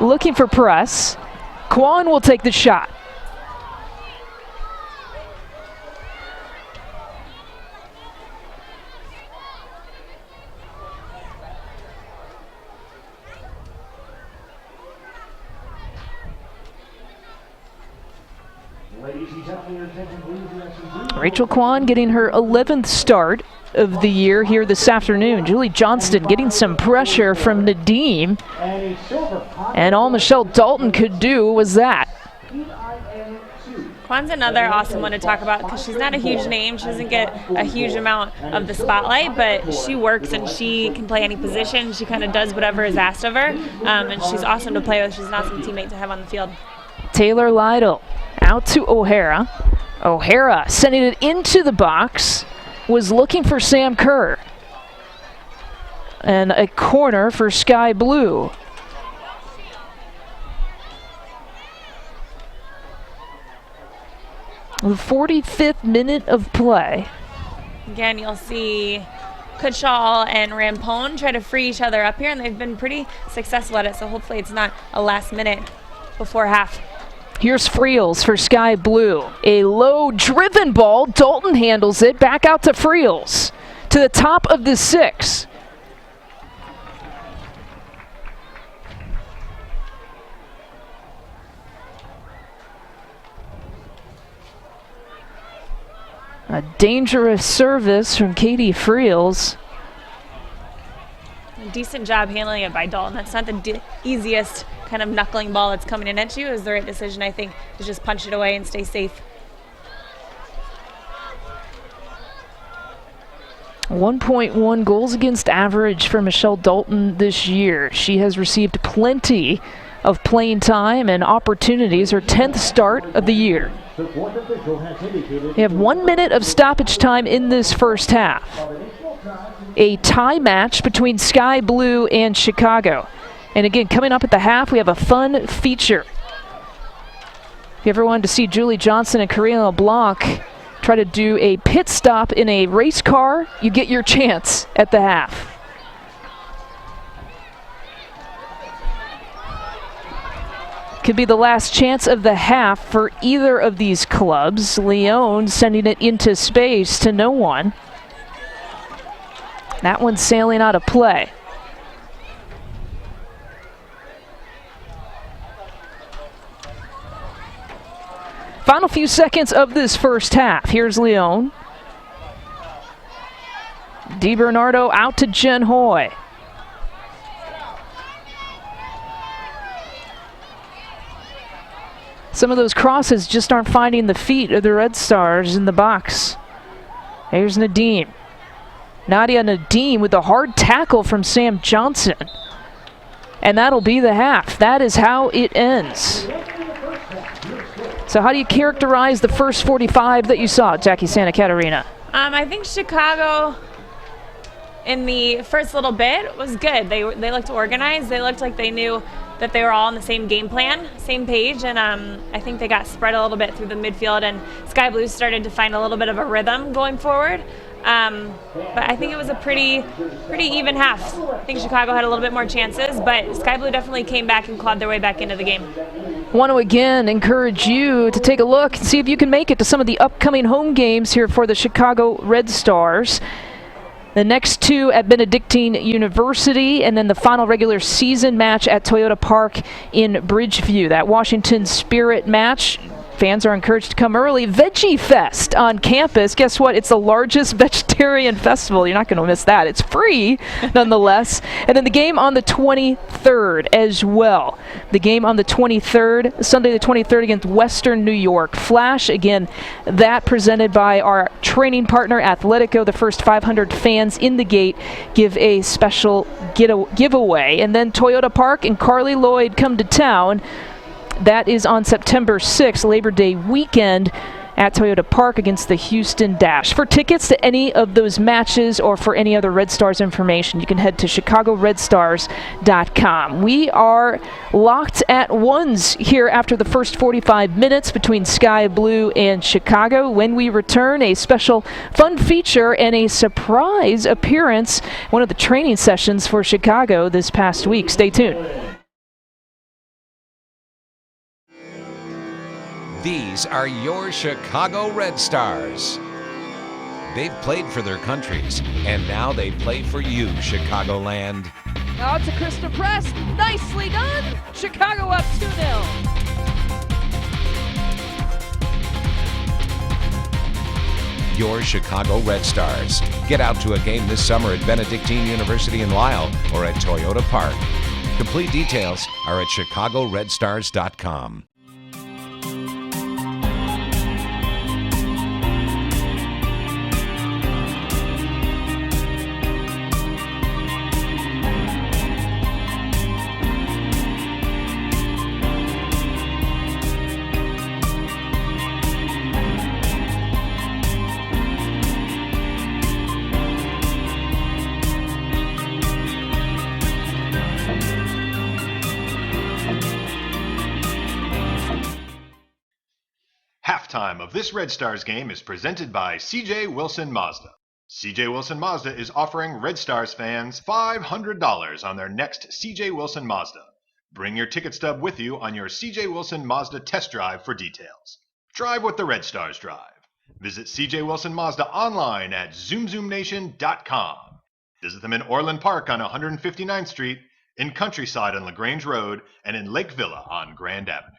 Looking for Press. Kwan will take the shot. Rachel Kwan getting her 11th start of the year here this afternoon. Julie Johnston getting some pressure from Nadim. And all Michelle Dalton could do was that. Kwan's another awesome one to talk about because she's not a huge name. She doesn't get a huge amount of the spotlight, but she works and she can play any position. She kind of does whatever is asked of her, and she's awesome to play with. She's an awesome teammate to have on the field. Taylor Lytle out to O'Hara. O'Hara sending it into the box, was looking for Sam Kerr. And a corner for Sky Blue. The 45th minute of play. Again, you'll see Kutschall and Rampone try to free each other up here, and they've been pretty successful at it, so hopefully it's not a last minute before half. Here's Friels for Sky Blue. A low driven ball. Dalton handles it. Back out to Friels. To the top of the 6. A dangerous service from Katie Friels. decent job handling it by Dalton. That's not the easiest kind of knuckling ball that's coming in at you. It was the right decision, I think, to just punch it away and stay safe. 1.1 goals against average for Michelle Dalton this year. She has received plenty of playing time and opportunities, her 10th start of the year. We have 1 minute of stoppage time in this first half. A tie match between Sky Blue and Chicago. And again, coming up at the half, we have a fun feature. If you ever wanted to see Julie Johnson and Karina LeBlanc try to do a pit stop in a race car, you get your chance at the half. Could be the last chance of the half for either of these clubs. Lyon sending it into space to no one. That one's sailing out of play. Final few seconds of this first half. Here's Lyon. DiBernardo out to Jen Hoy. Some of those crosses just aren't finding the feet of the Red Stars in the box. Here's Nadim. Nadia Nadim with a hard tackle from Sam Johnson. And that'll be the half. That is how it ends. So how do you characterize the first 45 that you saw, Jackie Santa Catarina? I think Chicago in the first little bit was good. They looked organized. They looked like they knew that they were all on the same game plan, same page, and I think they got spread a little bit through the midfield, and Sky Blues started to find a little bit of a rhythm going forward. But I think it was a pretty even half. I think Chicago had a little bit more chances, but Sky Blue definitely came back and clawed their way back into the game. Want to again encourage you to take a look and see if you can make it to some of the upcoming home games here for the Chicago Red Stars. The next two at Benedictine University, and then the final regular season match at Toyota Park in Bridgeview. That Washington Spirit match, fans are encouraged to come early. Veggie Fest on campus. Guess what? It's the largest vegetarian festival. You're not going to miss that. It's free, nonetheless. And then the game on the 23rd as well. The game on the 23rd, Sunday the 23rd against Western New York. Flash, again, that presented by our training partner, Athletico. The first 500 fans in the gate give a special giveaway. And then Toyota Park and Carly Lloyd come to town. That is on September 6th, Labor Day weekend at Toyota Park against the Houston Dash. For tickets to any of those matches or for any other Red Stars information, you can head to chicagoredstars.com. We are locked at ones here after the first 45 minutes between Sky Blue and Chicago. When we return, a special fun feature and a surprise appearance, one of the training sessions for Chicago this past week. Stay tuned. These are your Chicago Red Stars. They've played for their countries, and now they play for you, Chicagoland. Out to Krista Press. Nicely done. Chicago up 2-0. Your Chicago Red Stars. Get out to a game this summer at Benedictine University in Lisle or at Toyota Park. Complete details are at chicagoredstars.com. Halftime of this Red Stars game is presented by C.J. Wilson Mazda. C.J. Wilson Mazda is offering Red Stars fans $500 on their next C.J. Wilson Mazda. Bring your ticket stub with you on your C.J. Wilson Mazda test drive for details. Drive what the Red Stars drive. Visit C.J. Wilson Mazda online at zoomzoomnation.com. Visit them in Orland Park on 159th Street, in Countryside on LaGrange Road, and in Lake Villa on Grand Avenue.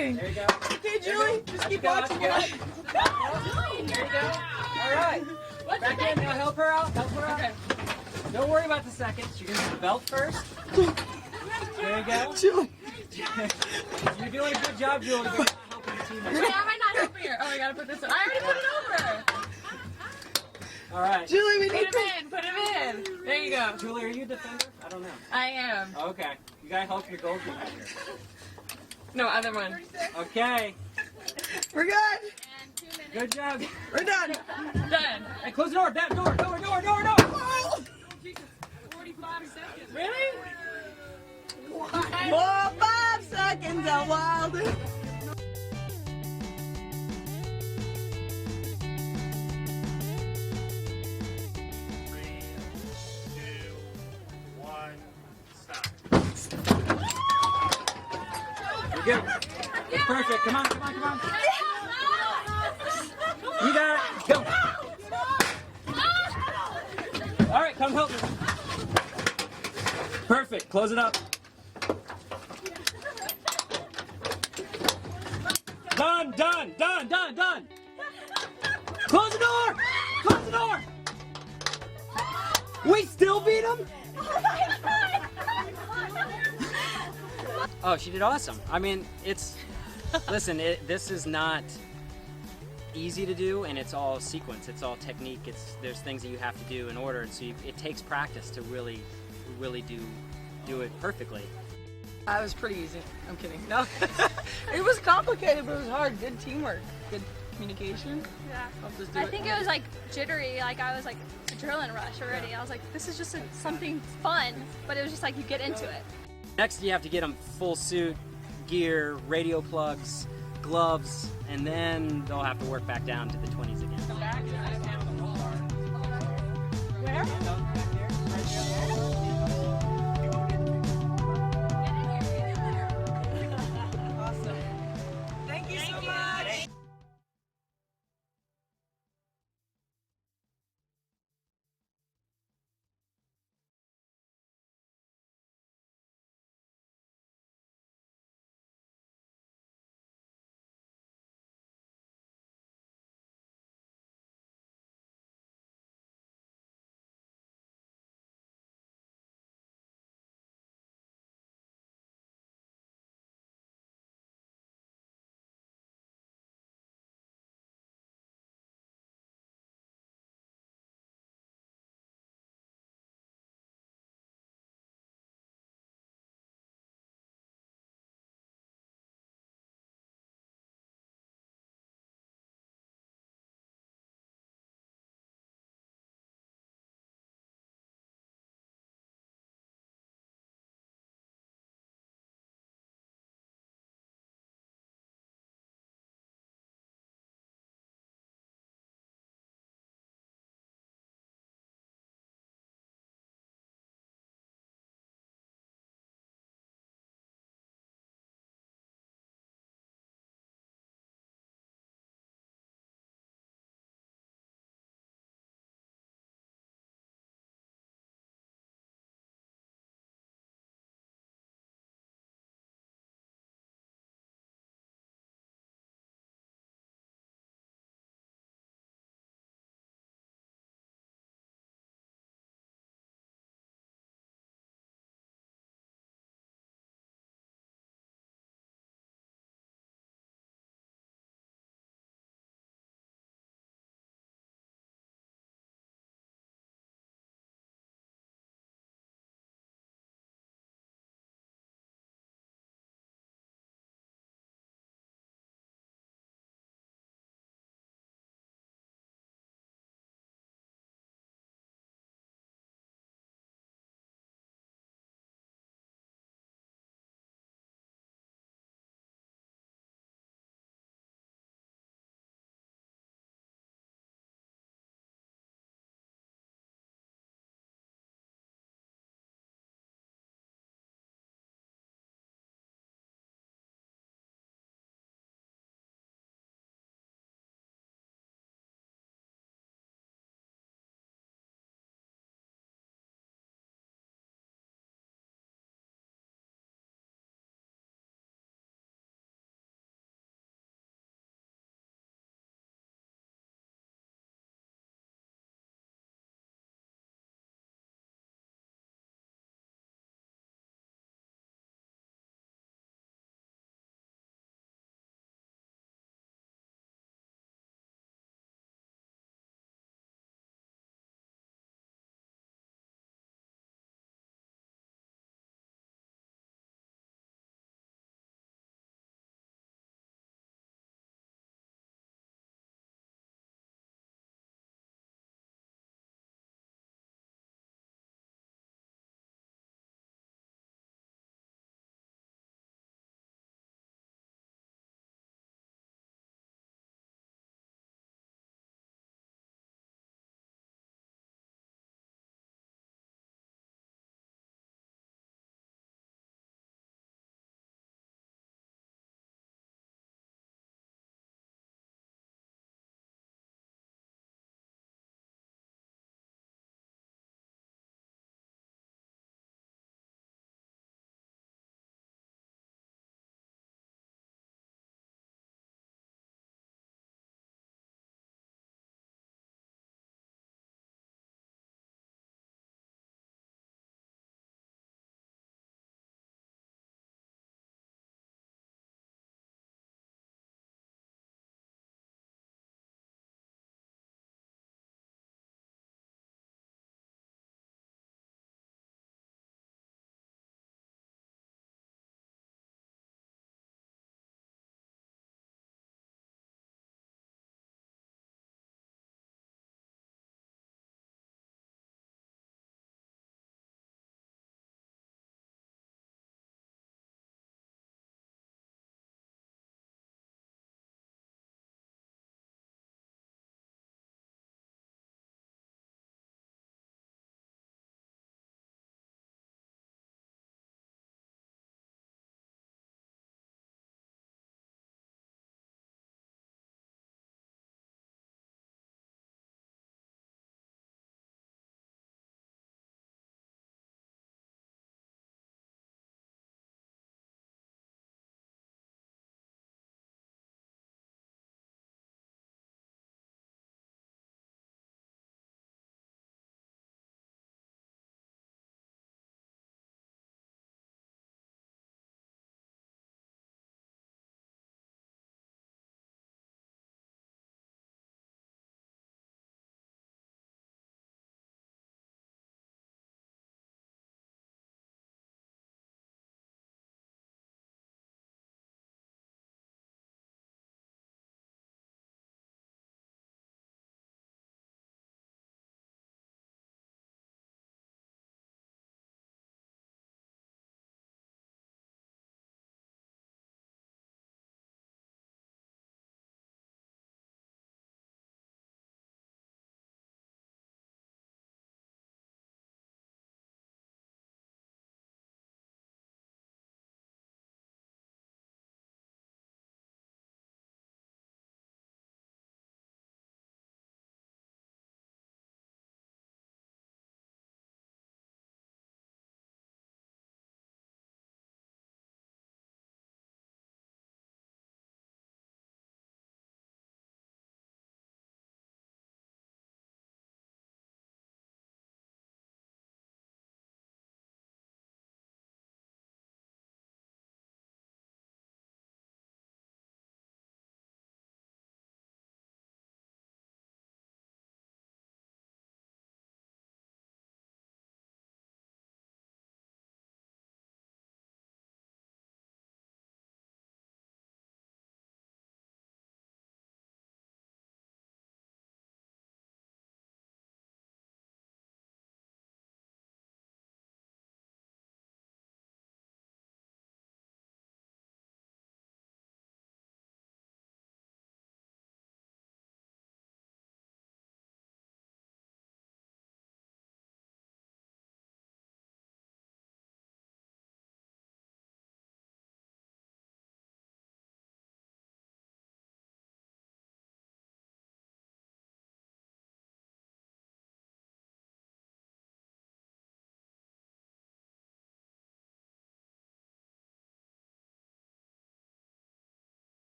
doing? There you go. Okay, Julie, just keep watching. There you go. All right. Back in. Now help her out. Help her out. Okay. Don't worry about the seconds. You're going to do the belt first. There you go. Julie. You're doing a good job, Julie. You're not helping the team. Wait, am I not helping her? Oh, I gotta put this on. I already put it over. All right. Julie, we need put him in. There you go. Julie, are you a defender? I don't know. I am. Okay. You gotta help your goalkeeper here. No, other one. Okay. We're good. Good job. We're done. Done. Hey, close the door. That door. Door. Oh, 45 seconds. Really? Oh, 5 seconds, Wilder. You're good. It's perfect. Come on. You got it. Go. All right, come help me. Perfect. Close it up. Done. Close the door. We still beat them? Oh, she did awesome. I mean, listen, this is not easy to do, and it's all sequence, it's all technique, there's things that you have to do in order, and so it takes practice to really do it perfectly. That was pretty easy. I'm kidding. No. It was complicated, but it was hard. Good teamwork. Good communication. Yeah. I think it was like jittery, like I was like adrenaline rush already. Yeah. I was like, this is just something fun, but it was just like you get into it. Next, you have to get them full suit, gear, radio plugs, gloves, and then they'll have to work back down to the 20s again. Thank you so much.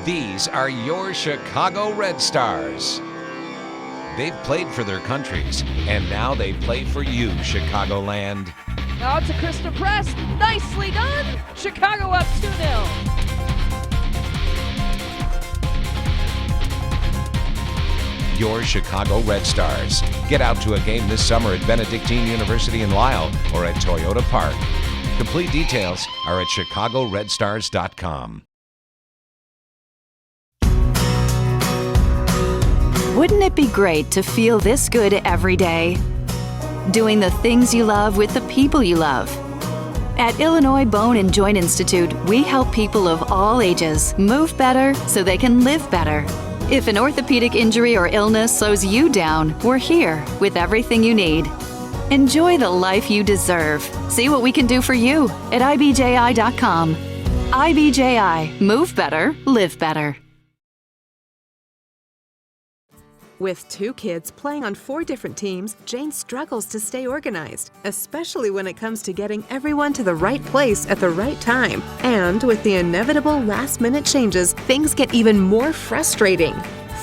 These are your Chicago Red Stars. They've played for their countries, and now they play for you, Chicagoland. Out to Krista Press. Nicely done. Chicago up 2-0. Your Chicago Red Stars. Get out to a game this summer at Benedictine University in Lisle or at Toyota Park. Complete details are at chicagoredstars.com. Wouldn't it be great to feel this good every day? Doing the things you love with the people you love. At Illinois Bone and Joint Institute, we help people of all ages move better so they can live better. If an orthopedic injury or illness slows you down, we're here with everything you need. Enjoy the life you deserve. See what we can do for you at ibji.com. IBJI. Move better, live better. With 2 kids playing on 4 different teams, Jane struggles to stay organized, especially when it comes to getting everyone to the right place at the right time. And with the inevitable last-minute changes, things get even more frustrating.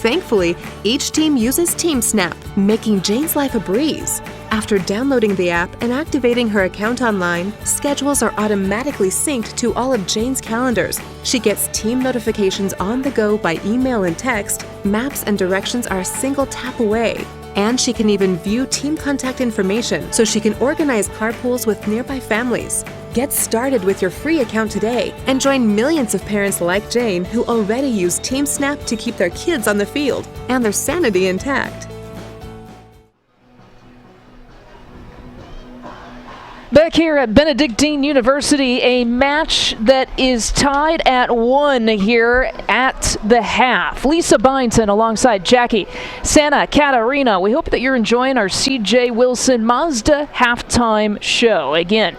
Thankfully, each team uses TeamSnap, making Jane's life a breeze. After downloading the app and activating her account online, schedules are automatically synced to all of Jane's calendars. She gets team notifications on the go by email and text. Maps and directions are a single tap away. And she can even view team contact information so she can organize carpools with nearby families. Get started with your free account today and join millions of parents like Jane who already use TeamSnap to keep their kids on the field and their sanity intact. Back here at Benedictine University, a match that is tied at 1 here at the half. Lisa Byington alongside Jackie Santa Catarina. We hope that you're enjoying our CJ Wilson Mazda halftime show. Again,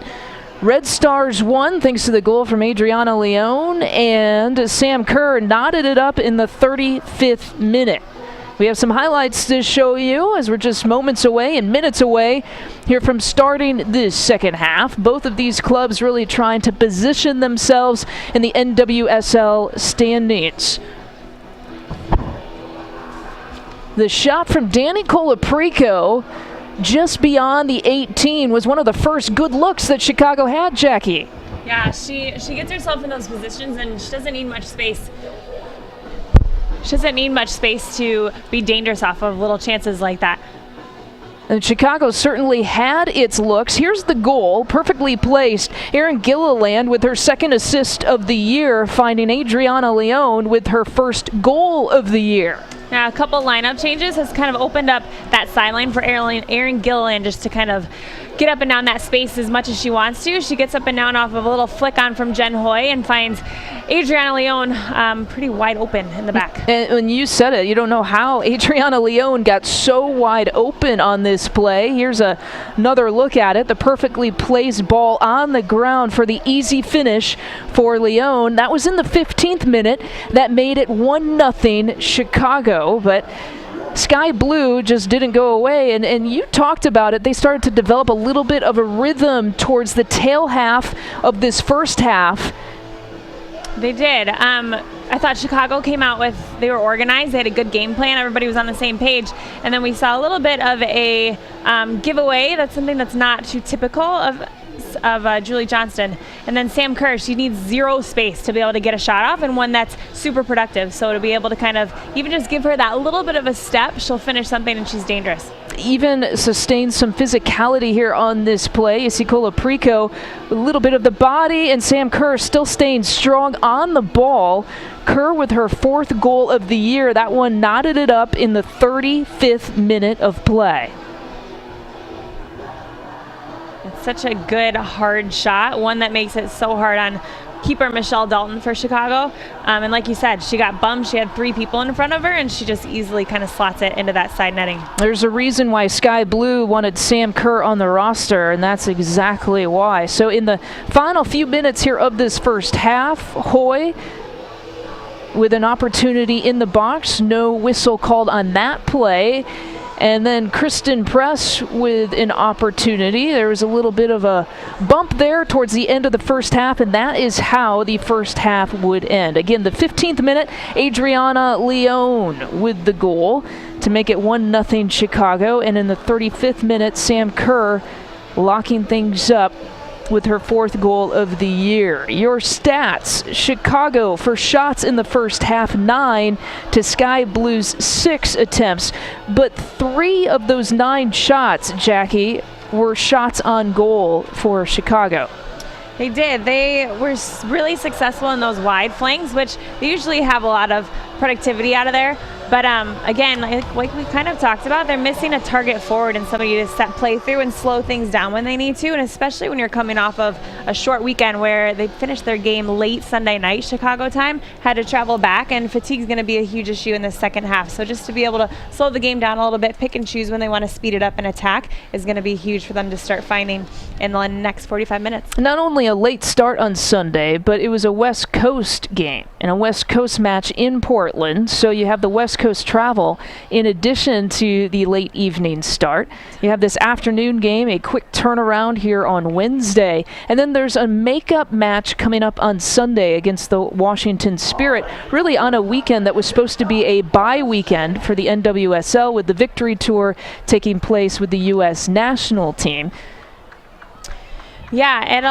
Red Stars won thanks to the goal from Adriana Leone, and Sam Kerr knotted it up in the 35th minute. We have some highlights to show you as we're just moments away and minutes away here from starting this second half. Both of these clubs really trying to position themselves in the NWSL standings. The shot from Dani Colaprico just beyond the 18 was one of the first good looks that Chicago had, Jackie. Yeah, she gets herself in those positions and she doesn't need much space. She doesn't need much space to be dangerous off of little chances like that. And Chicago certainly had its looks. Here's the goal, perfectly placed. Erin Gilliland with her second assist of the year, finding Adriana Leone with her first goal of the year. Now, a couple lineup changes has kind of opened up that sideline for Erin Gilliland just to kind of get up and down that space as much as she wants to. She gets up and down off of a little flick on from Jen Hoy and finds Adriana Leone pretty wide open in the back. And when you said it, you don't know how Adriana Leone got so wide open on this play. Here's another look at it. The perfectly placed ball on the ground for the easy finish for Leone. That was in the 15th minute. That made it 1-0 Chicago, but Sky Blue just didn't go away, and you talked about it. They started to develop a little bit of a rhythm towards the tail half of this first half. They did. I thought Chicago came out with, they were organized, they had a good game plan, everybody was on the same page, and then we saw a little bit of a giveaway. That's something that's not too typical of Julie Johnston. And then Sam Kerr, she needs zero space to be able to get a shot off, and one that's super productive. So to be able to kind of even just give her that little bit of a step, she'll finish something and she's dangerous. Even sustained some physicality here on this play. You see Colaprico, a little bit of the body, and Sam Kerr still staying strong on the ball. Kerr with her 4th goal of the year. That one knotted it up in the 35th minute of play. It's such a good, hard shot, one that makes it so hard on keeper Michelle Dalton for Chicago. And like you said, she got bummed. She had 3 people in front of her, and she just easily kind of slots it into that side netting. There's a reason why Sky Blue wanted Sam Kerr on the roster, and that's exactly why. So in the final few minutes here of this first half, Hoy with an opportunity in the box. No whistle called on that play. And then Kristen Press with an opportunity. There was a little bit of a bump there towards the end of the first half, and that is how the first half would end. Again, the 15th minute, Adriana Leone with the goal to make it 1-0 Chicago. And in the 35th minute, Sam Kerr locking things up with her 4th goal of the year. Your stats: Chicago for shots in the first half, 9 to Sky Blue's 6 attempts. But 3 of those 9 shots, Jackie, were shots on goal for Chicago. They did. They were really successful in those wide flanks, which they usually have a lot of productivity out of there. But again, like we kind of talked about, they're missing a target forward and somebody to set play through and slow things down when they need to, and especially when you're coming off of a short weekend where they finished their game late Sunday night Chicago time, had to travel back, and fatigue is going to be a huge issue in the second half. So just to be able to slow the game down a little bit, pick and choose when they want to speed it up and attack is going to be huge for them to start finding in the next 45 minutes. Not only a late start on Sunday, but it was a West Coast game and a West Coast match in Portland, so you have the West Coast travel in addition to the late evening start. You have this afternoon game, a quick turnaround here on Wednesday, and then there's a makeup match coming up on Sunday against the Washington Spirit, really on a weekend that was supposed to be a bye weekend for the NWSL, with the Victory Tour taking place with the U.S. national team. Yeah, it'll,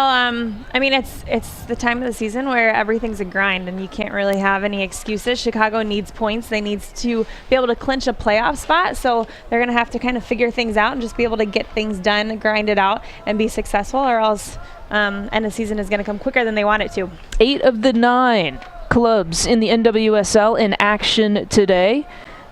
I mean, it's the time of the season where everything's a grind and you can't really have any excuses. Chicago needs points. They need to be able to clinch a playoff spot, so they're going to have to kind of figure things out and just be able to get things done, grind it out, and be successful, or else end the season is going to come quicker than they want it to. 8 of the 9 clubs in the NWSL in action today.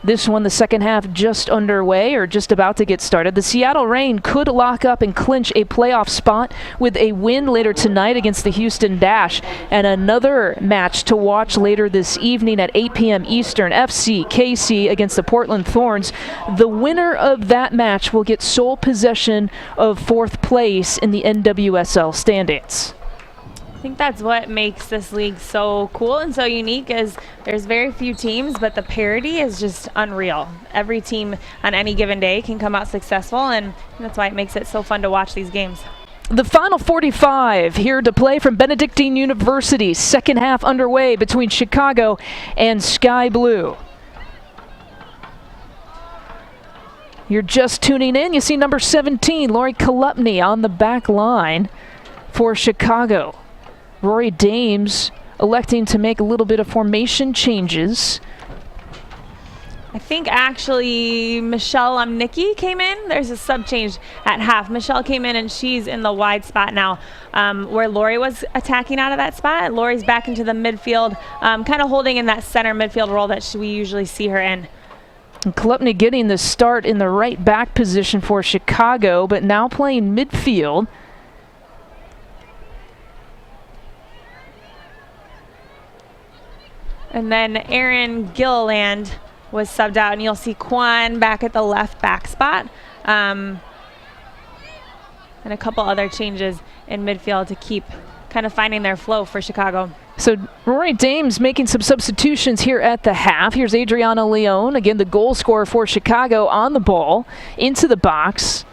This one, the second half just underway or just about to get started. The Seattle Reign could lock up and clinch a playoff spot with a win later tonight against the Houston Dash. And another match to watch later this evening at 8 p.m. Eastern, FC KC against the Portland Thorns. The winner of that match will get sole possession of 4th place in the NWSL standings. I think that's what makes this league so cool and so unique, is there's very few teams, but the parity is just unreal. Every team on any given day can come out successful, and that's why it makes it so fun to watch these games. The final 45 here to play from Benedictine University. Second half underway between Chicago and Sky Blue. You're just tuning in. You see number 17, Lori Kolupny, on the back line for Chicago. Rory Dames electing to make a little bit of formation changes. I think actually Michelle Omnicki came in. There's a sub change at half. Michelle came in and she's in the wide spot now, where Lori was attacking out of that spot. Lori's back into the midfield, kind of holding in that center midfield role that we usually see her in. And Kolupny getting the start in the right back position for Chicago, but now playing midfield. And then Erin Gilliland was subbed out, and you'll see Kwan back at the left back spot. And a couple other changes in midfield to keep kind of finding their flow for Chicago. So Rory Dames making some substitutions here at the half. Here's Adriana Leone, again the goal scorer for Chicago, on the ball, into the box.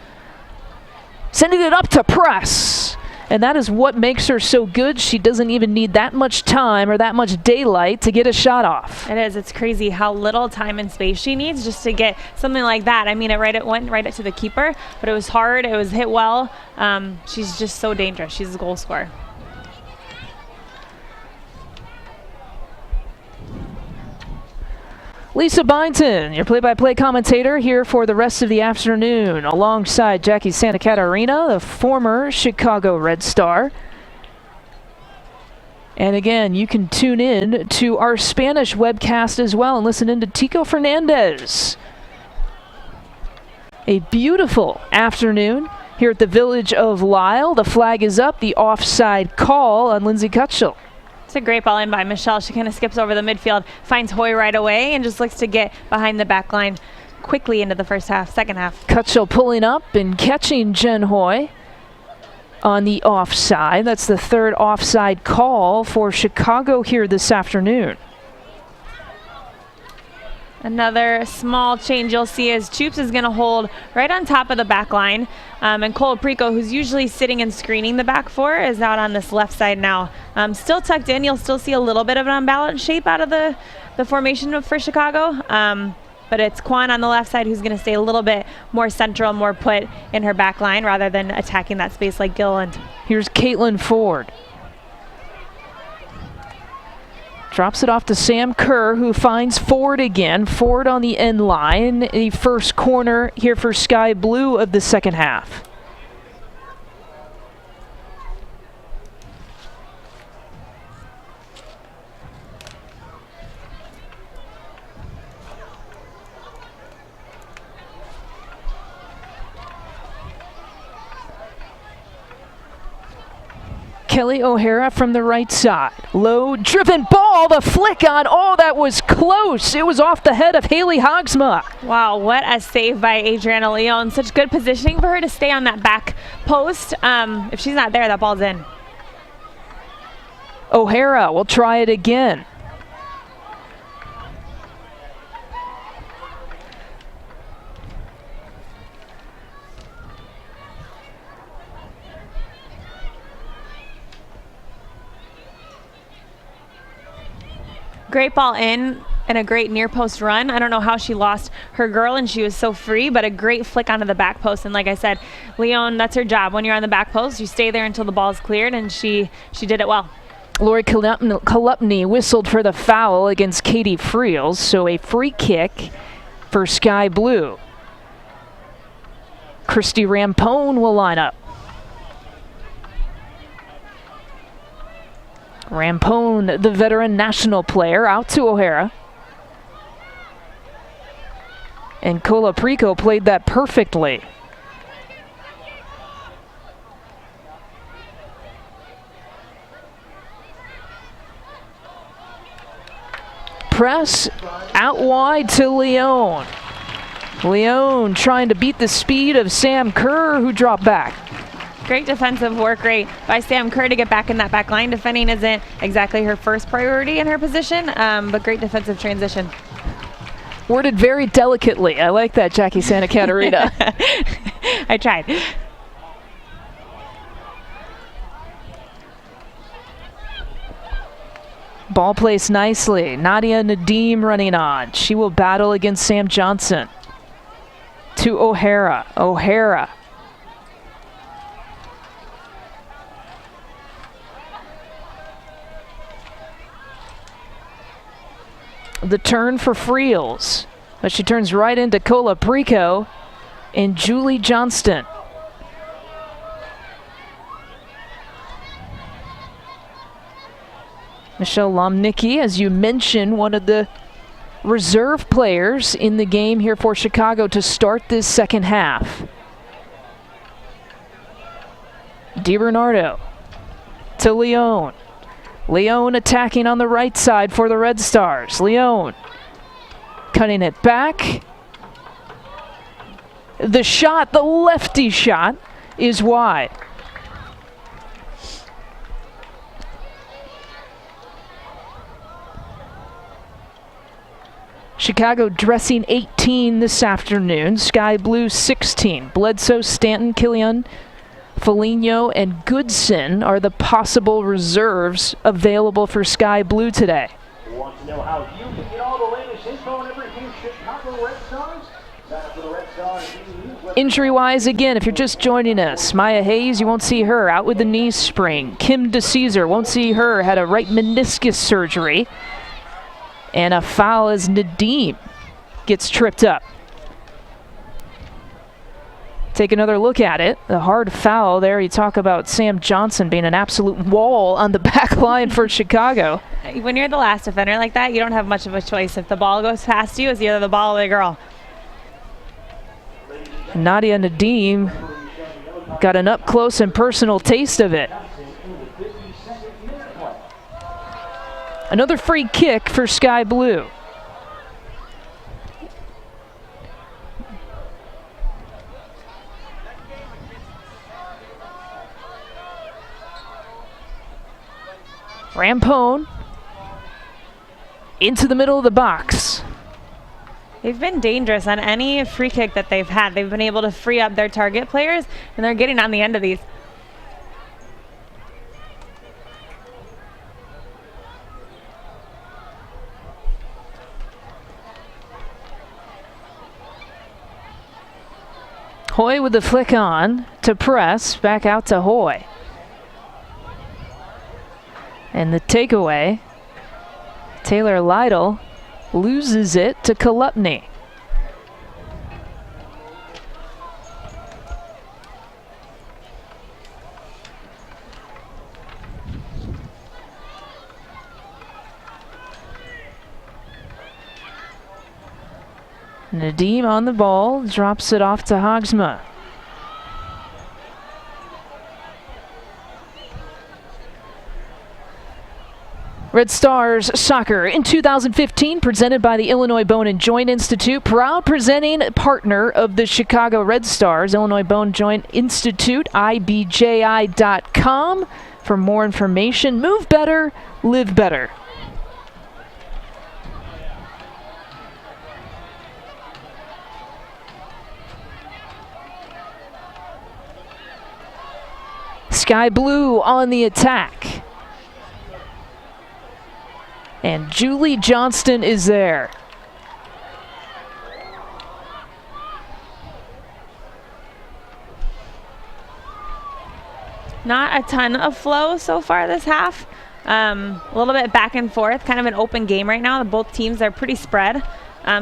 Sending it up to Press. And that is what makes her so good. She doesn't even need that much time or that much daylight to get a shot off. It is. It's crazy how little time and space she needs just to get something like that. I mean, it went right to the keeper, but it was hard. It was hit well. She's just so dangerous. She's a goal scorer. Lisa Byington, your play-by-play commentator, here for the rest of the afternoon, alongside Jackie Santa Catarina, the former Chicago Red Star. And again, you can tune in to our Spanish webcast as well and listen in to Tico Fernandez. A beautiful afternoon here at the village of Lisle. The flag is up, the offside call on Lindsay Kutschel. It's a great ball in by Michelle. She kind of skips over the midfield, finds Hoy right away, and just looks to get behind the back line quickly into the second half. Kutschel pulling up and catching Jen Hoy on the offside. That's the 3rd offside call for Chicago here this afternoon. Another small change you'll see is Choops is going to hold right on top of the back line. And Cole Prico, who's usually sitting and screening the back four, is out on this left side now. Still tucked in. You'll still see a little bit of an unbalanced shape out of the formation for Chicago. But it's Quan on the left side who's going to stay a little bit more central, more put in her back line rather than attacking that space like Gilliland. Here's Caitlin Ford. Drops it off to Sam Kerr, who finds Ford again. Ford on the end line. The first corner here for Sky Blue of the second half. Kelly O'Hara from the right side. Low driven ball, the flick on. Oh, that was close. It was off the head of Haley Hogsma. Wow, what a save by Adriana Leon. Such good positioning for her to stay on that back post. If she's not there, that ball's in. O'Hara will try it again. Great ball in and a great near post run. I don't know how she lost her girl and she was so free, but a great flick onto the back post. And like I said, Leon, that's her job. When you're on the back post, you stay there until the ball's cleared, and she did it well. Lori Kalupny whistled for the foul against Katie Friels, so a free kick for Sky Blue. Christy Rampone will line up. Rampone, the veteran national player, out to O'Hara. And Colaprico played that perfectly. Press out wide to Leon. Leon trying to beat the speed of Sam Kerr, who dropped back. Great defensive work rate by Sam Kerr to get back in that back line. Defending isn't exactly her first priority in her position, but great defensive transition. Worded very delicately. I like that, Jackie Santa Catarina. I tried. Ball placed nicely. Nadia Nadim running on. She will battle against Sam Johnson. To O'Hara. O'Hara. The turn for Friels, but she turns right into Colaprico and Julie Johnston. Michelle Lomnicki, as you mentioned, one of the reserve players in the game here for Chicago to start this second half. DiBernardo to Leon. Leon attacking on the right side for the Red Stars. Leon cutting it back. The shot, the lefty shot, is wide. Chicago dressing 18 this afternoon. Sky Blue 16. Bledsoe, Stanton, Killian, Foligno, and Goodson are the possible reserves available for Sky Blue today. Want to know how you can get all the latest info and everything Chicago Red Stars? Sign up for the Red Stars newsletter. Injury-wise, again, if you're just joining us, Maya Hayes, you won't see her, out with the knee sprain. Kim DeCesar, won't see her, had a right meniscus surgery. And a foul as Nadim gets tripped up. Take another look at it. The hard foul there. You talk about Sam Johnson being an absolute wall on the back line for Chicago. When you're the last defender like that, you don't have much of a choice. If the ball goes past you, it's either the ball or the girl. Nadia Nadim got an up-close and personal taste of it. Another free kick for Sky Blue. Rampone into the middle of the box. They've been dangerous on any free kick that they've had. They've been able to free up their target players, and they're getting on the end of these. Hoy with the flick on to press, back out to Hoy. And the takeaway, Taylor Lidle loses it to Kolupny. Nadim on the ball, drops it off to Hogsma. Red Stars Soccer in 2015, presented by the Illinois Bone and Joint Institute, proud presenting partner of the Chicago Red Stars. Illinois Bone Joint Institute, ibji.com for more information. Move better, live better. Sky Blue on the attack. And Julie Johnston is there. Not a ton of flow so far this half. A little bit back and forth, kind of an open game right now. Both teams are pretty spread.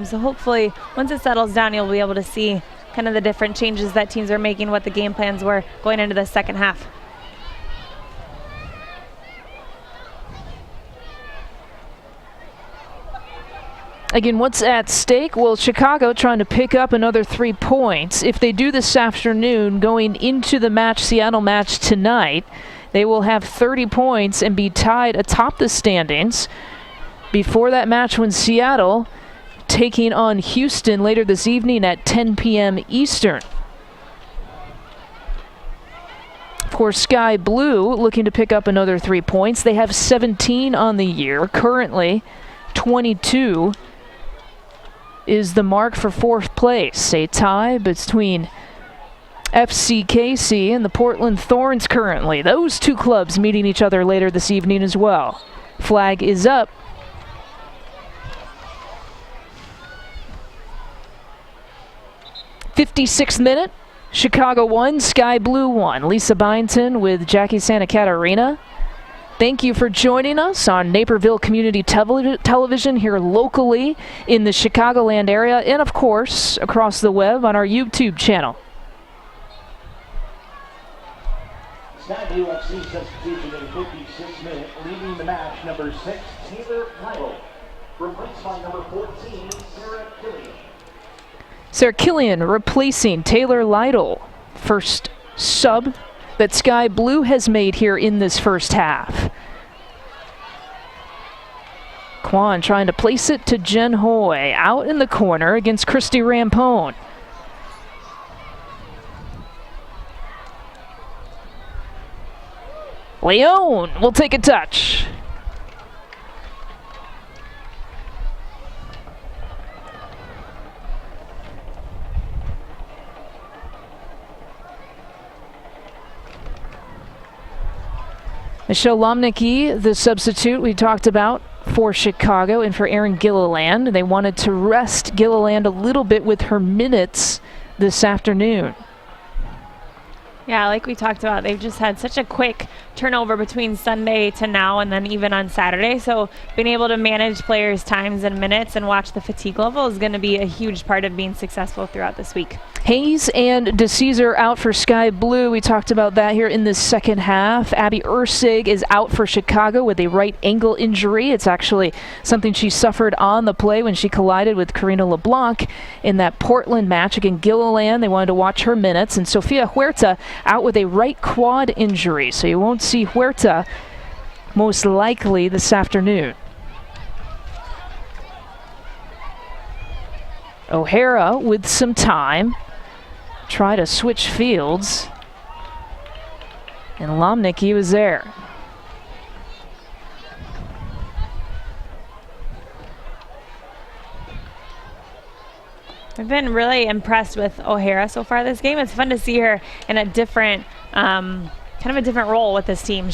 So hopefully once it settles down, you'll be able to see kind of the different changes that teams are making, what the game plans were going into the second half. Again, what's at stake? Well, Chicago trying to pick up another 3 points. If they do this afternoon, going into the Seattle match tonight, they will have 30 points and be tied atop the standings before that match when Seattle taking on Houston later this evening at 10 p.m. Eastern. Of course, Sky Blue looking to pick up another 3 points. They have 17 on the year. Currently, 22 is the mark for fourth place. A tie between FCKC and the Portland Thorns currently. Those two clubs meeting each other later this evening as well. Flag is up. '56th minute. Chicago 1, Sky Blue 1. Lisa Byington with Jackie Santa Catarina. Thank you for joining us on Naperville Community Television here locally in the Chicagoland area and, of course, across the web on our YouTube channel. Sky Blue FC substitution in the 56th minute, leading the match, number 6, Taylor Lidle, replaced by number 14, Sarah Killian. Sarah Killian replacing Taylor Lidle. First sub that Sky Blue has made here in this first half. Kwan trying to place it to Jen Hoy. Out in the corner against Christy Rampone. Leone will take a touch. Michelle Lomnicki, the substitute we talked about for Chicago and for Erin Gilliland. They wanted to rest Gilliland a little bit with her minutes this afternoon. Yeah, like we talked about, they've just had such a quick turnover between Sunday to now and then even on Saturday. So being able to manage players' times and minutes and watch the fatigue level is going to be a huge part of being successful throughout this week. Hayes and DeCesar out for Sky Blue. We talked about that here in the second half. Abby Ursig is out for Chicago with a right ankle injury. It's actually something she suffered on the play when she collided with Karina LeBlanc in that Portland match. Again, Gilliland, they wanted to watch her minutes. And Sofia Huerta out with a right quad injury. So you won't see Huerta most likely this afternoon. O'Hara with some time. Try to switch fields. And Lomnicki was there. I've been really impressed with O'Hara so far this game. It's fun to see her in a different, kind of a different role with this team.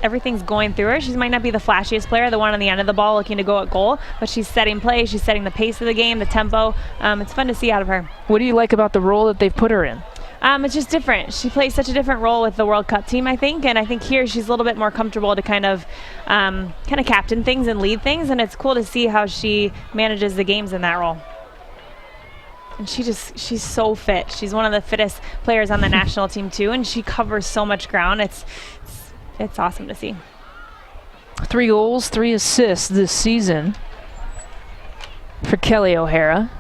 Everything's going through her. She might not be the flashiest player, the one on the end of the ball looking to go at goal, but she's setting play. She's setting the pace of the game, the tempo. It's fun to see out of her. What do you like about the role that they've put her in? It's just different. She plays such a different role with the World Cup team, I think, and I think here she's a little bit more comfortable to kind of captain things and lead things, and it's cool to see how she manages the games in that role. And she's so fit. She's one of the fittest players on the national team too, and she covers so much ground. It's awesome to see. 3 goals, 3 assists this season for Kelly O'Hara.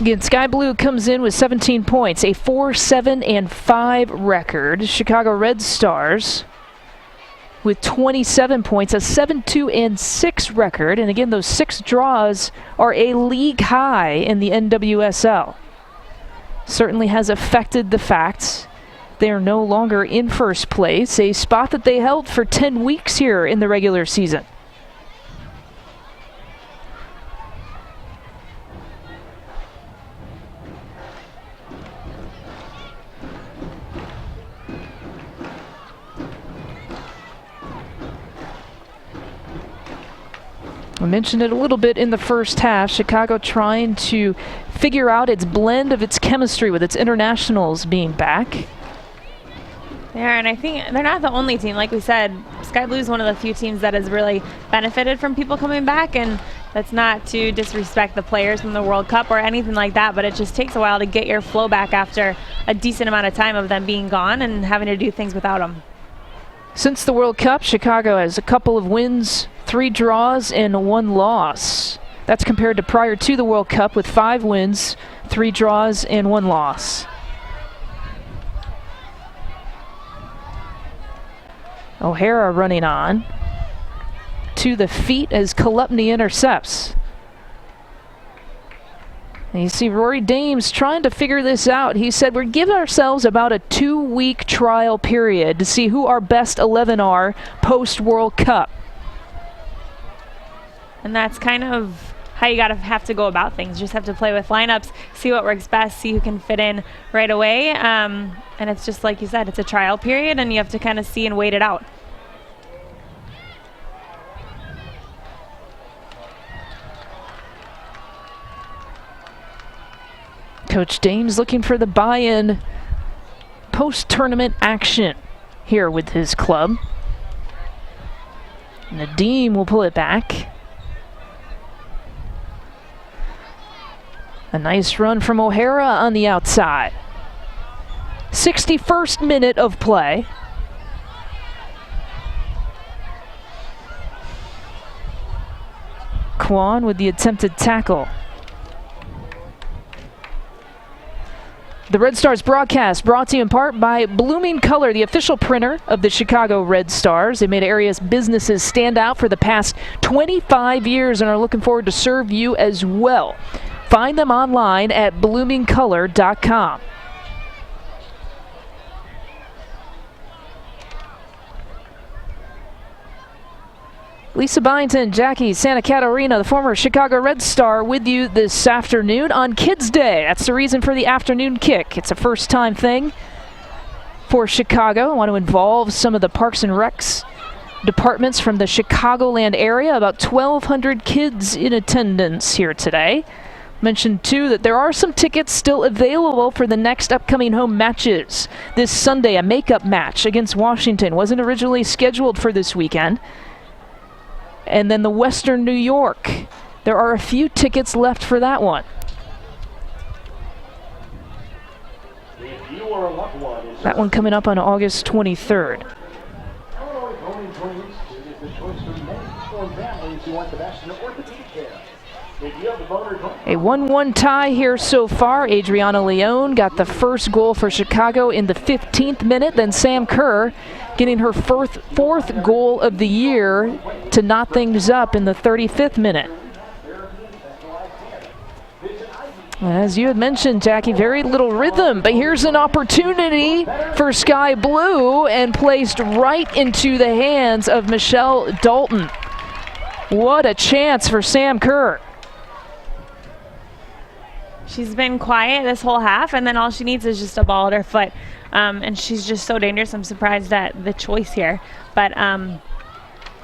Again, Sky Blue comes in with 17 points, a 4-7-5 record. Chicago Red Stars with 27 points, a 7-2-6 record. And again, those 6 draws are a league high in the NWSL. Certainly has affected the fact they are no longer in first place, a spot that they held for 10 weeks here in the regular season. I mentioned it a little bit in the first half. Chicago trying to figure out its blend of its chemistry with its internationals being back. They are, and I think they're not the only team. Like we said, Sky Blue is one of the few teams that has really benefited from people coming back, and that's not to disrespect the players from the World Cup or anything like that, but it just takes a while to get your flow back after a decent amount of time of them being gone and having to do things without them. Since the World Cup, Chicago has a couple of wins, 3 draws, and 1 loss. That's compared to prior to the World Cup with 5 wins, 3 draws, and 1 loss. O'Hara running on to the feet as Kolupny intercepts. And you see Rory Dames trying to figure this out. He said, we're giving ourselves about a 2-week trial period to see who our best 11 are post-World Cup. And that's kind of how you have to go about things. You just have to play with lineups, see what works best, see who can fit in right away. And it's just like you said, it's a trial period, and you have to kind of see and wait it out. Coach Dames looking for the buy-in post-tournament action here with his club. Nadeem will pull it back. A nice run from O'Hara on the outside. 61st minute of play. Kwan with the attempted tackle. The Red Stars broadcast brought to you in part by Blooming Color, the official printer of the Chicago Red Stars. They made area's businesses stand out for the past 25 years and are looking forward to serve you as well. Find them online at bloomingcolor.com. Lisa Byington, Jackie Santa Catarina, the former Chicago Red Star, with you this afternoon on Kids Day. That's the reason for the afternoon kick. It's a first-time thing for Chicago. I want to involve some of the Parks and Recs departments from the Chicagoland area. About 1,200 kids in attendance here today. Mentioned, too, that there are some tickets still available for the next upcoming home matches. This Sunday, a makeup match against Washington wasn't originally scheduled for this weekend. And then the Western New York. There are a few tickets left for that one. That one coming up on August 23rd. A 1-1 tie here so far. Adriana Leone got the first goal for Chicago in the 15th minute. Then Sam Kerr getting her fourth goal of the year to knot things up in the 35th minute. As you had mentioned, Jackie, very little rhythm, but here's an opportunity for Sky Blue and placed right into the hands of Michelle Dalton. What a chance for Sam Kerr. She's been quiet this whole half, and then all she needs is just a ball at her foot. And she's just so dangerous. I'm surprised at the choice here. But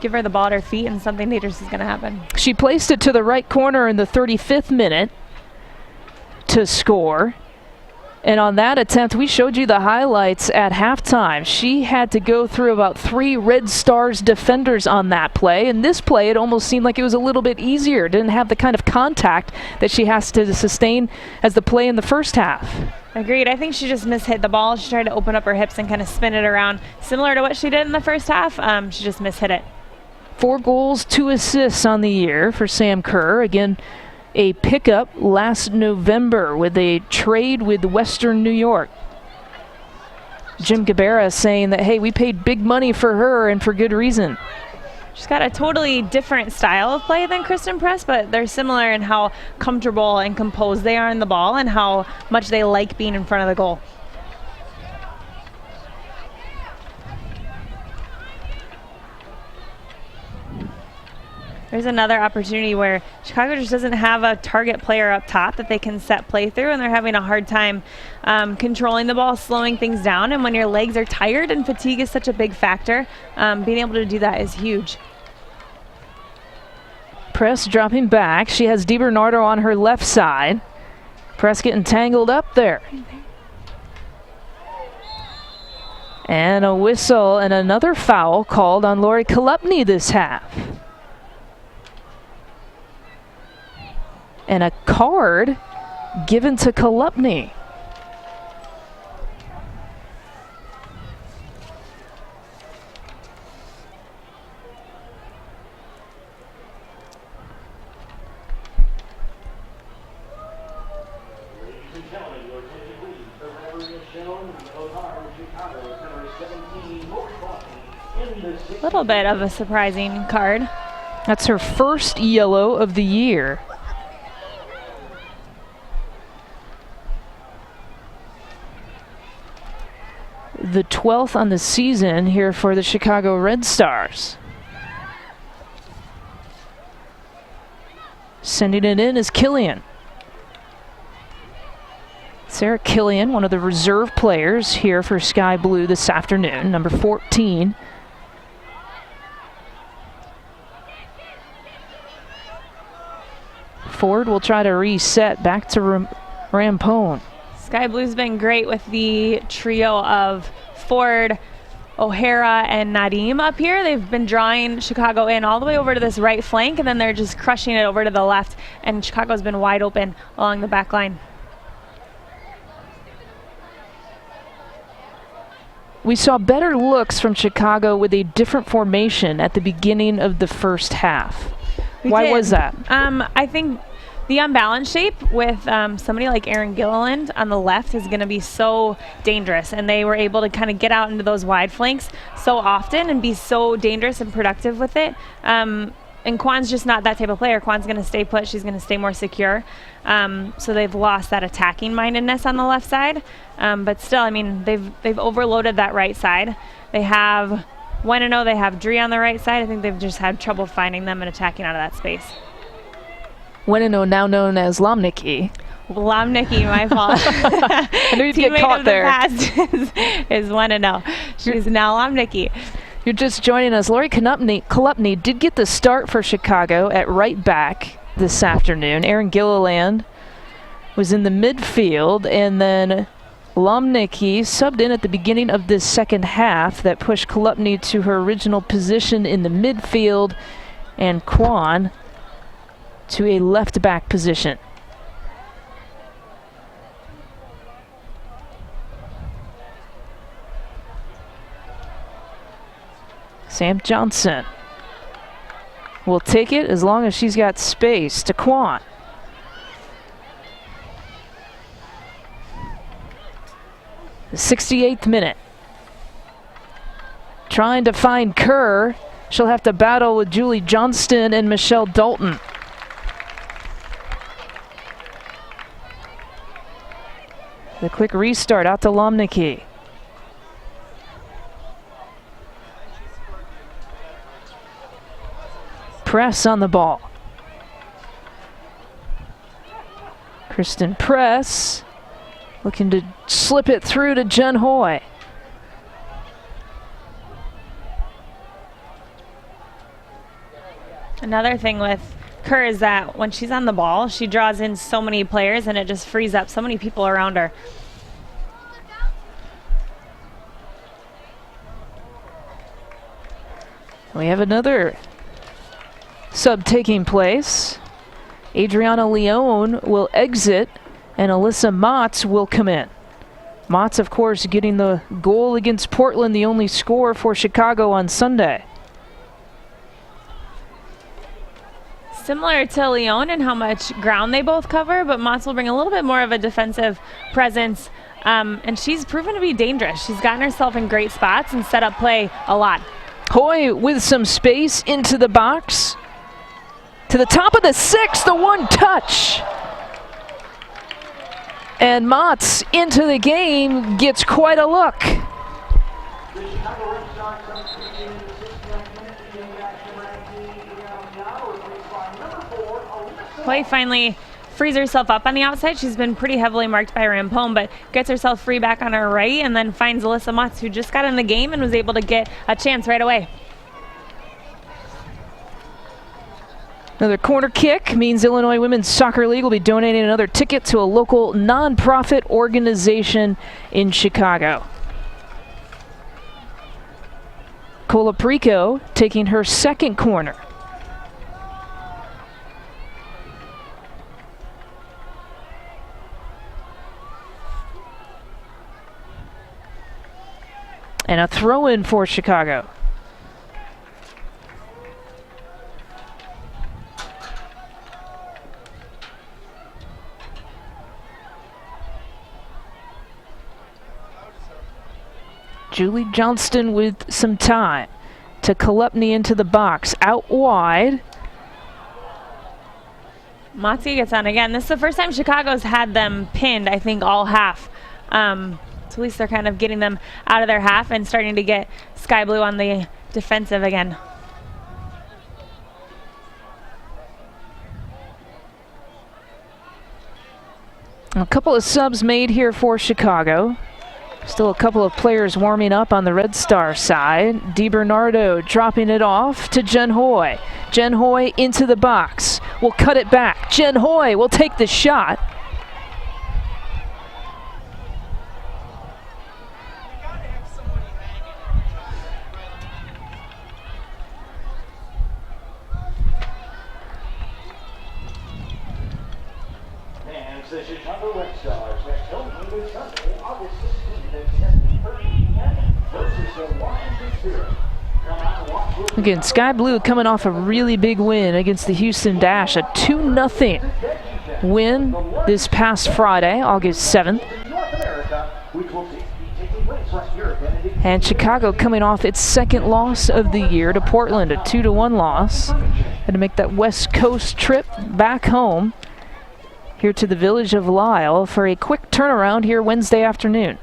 give her the ball at her feet, and something dangerous is going to happen. She placed it to the right corner in the 35th minute to score. And on that attempt, we showed you the highlights at halftime. She had to go through about 3 Red Stars defenders on that play. And this play, it almost seemed like it was a little bit easier. Didn't have the kind of contact that she has to sustain as the play in the first half. Agreed. I think she just mishit the ball. She tried to open up her hips and kind of spin it around, similar to what she did in the first half. She just mishit it. 4 goals, 2 assists on the year for Sam Kerr. Again, a pickup last November with a trade with Western New York. Jim Gabera saying that, hey, we paid big money for her and for good reason. She's got a totally different style of play than Kristen Press, but they're similar in how comfortable and composed they are in the ball and how much they like being in front of the goal. There's another opportunity where Chicago just doesn't have a target player up top that they can set play through, and they're having a hard time controlling the ball, slowing things down. And when your legs are tired and fatigue is such a big factor, being able to do that is huge. Press dropping back. She has DiBernardo on her left side. Press getting tangled up there. And a whistle and another foul called on Lori Kolupny this half. And a card given to Kolupny. A little bit of a surprising card. That's her first yellow of the year. The 12th on the season here for the Chicago Red Stars. Sending it in is Killian. Sarah Killian, one of the reserve players here for Sky Blue this afternoon, number 14. Ford will try to reset back to Rampone. Sky Blue's been great with the trio of Ford, O'Hara, and Nadim up here. They've been drawing Chicago in all the way over to this right flank, and then they're just crushing it over to the left, and Chicago's been wide open along the back line. We saw better looks from Chicago with a different formation at the beginning of the first half. Why was that? I think the unbalanced shape with somebody like Erin Gilliland on the left is going to be so dangerous, and they were able to kind of get out into those wide flanks so often and be so dangerous and productive with it. And Kwan's just not that type of player. Kwan's going to stay put. She's going to stay more secure. So they've lost that attacking mindedness on the left side. But still, I mean, they've overloaded that right side. They have Weneno, they have Dree on the right side. I think they've just had trouble finding them and attacking out of that space. Weneno, now known as Lomnicki. Lomnicki, my fault. I knew you'd get Teammate caught of the there. past is Weneno. She's now Lomnicki. You're just joining us. Lori Kolupny did get the start for Chicago at right back this afternoon. Erin Gilliland was in the midfield, and then Lomnicki subbed in at the beginning of this second half that pushed Kolupny to her original position in the midfield, and Kwan to a left back position. Sam Johnson will take it as long as she's got space to Kwan. The 68th minute. Trying to find Kerr. She'll have to battle with Julie Johnston and Michelle Dalton. The quick restart out to Lomnicki. Press on the ball. Kristen Press looking to slip it through to Jen Hoy. Another thing with Kerr is that when she's on the ball, she draws in so many players and it just frees up so many people around her. We have another sub taking place. Adriana Leone will exit and Alyssa Motz will come in. Motz, of course, getting the goal against Portland, the only score for Chicago on Sunday. Similar to Leone in how much ground they both cover, but Motz will bring a little bit more of a defensive presence, and she's proven to be dangerous. She's gotten herself in great spots and set up play a lot. Hoy with some space into the box. To the top of the 6, the one touch. And Motz into the game gets quite a look. Hoy finally frees herself up on the outside. She's been pretty heavily marked by Rampone, but gets herself free back on her right and then finds Alyssa Motz, who just got in the game and was able to get a chance right away. Another corner kick means Illinois Women's Soccer League will be donating another ticket to a local nonprofit organization in Chicago. Colaprico taking her second corner. And a throw-in for Chicago. Julie Johnston with some time to Kolupny into the box. Out wide. Motzi gets on again. This is the first time Chicago's had them pinned, I think, all half. So at least they're kind of getting them out of their half and starting to get Sky Blue on the defensive again. A couple of subs made here for Chicago. Still a couple of players warming up on the Red Star side. DiBernardo dropping it off to Jen Hoy. Jen Hoy into the box. Will cut it back. Jen Hoy will take the shot. And it's the Chicago Red Stars next home game Sunday, August 16th at 10:30 p.m. versus the Washington Spirit. Come out and watch with Again, Sky Blue coming off a really big win against the Houston Dash. A 2-0 win this past Friday, August 7th. North America, which will be taking place right here at Benedictine. And Chicago coming off its second loss of the year to Portland, a 2-1 loss. Had to make that West Coast trip back home here to the village of Lisle for a quick turnaround here Wednesday afternoon.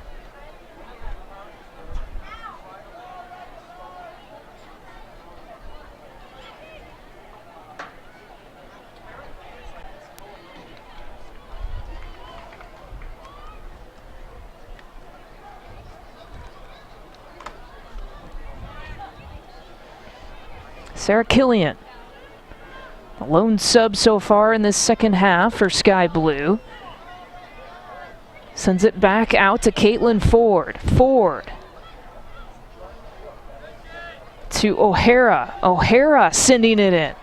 Sarah Killian, the lone sub so far in this second half for Sky Blue. Sends it back out to Caitlin Ford. Ford to O'Hara. O'Hara sending it in.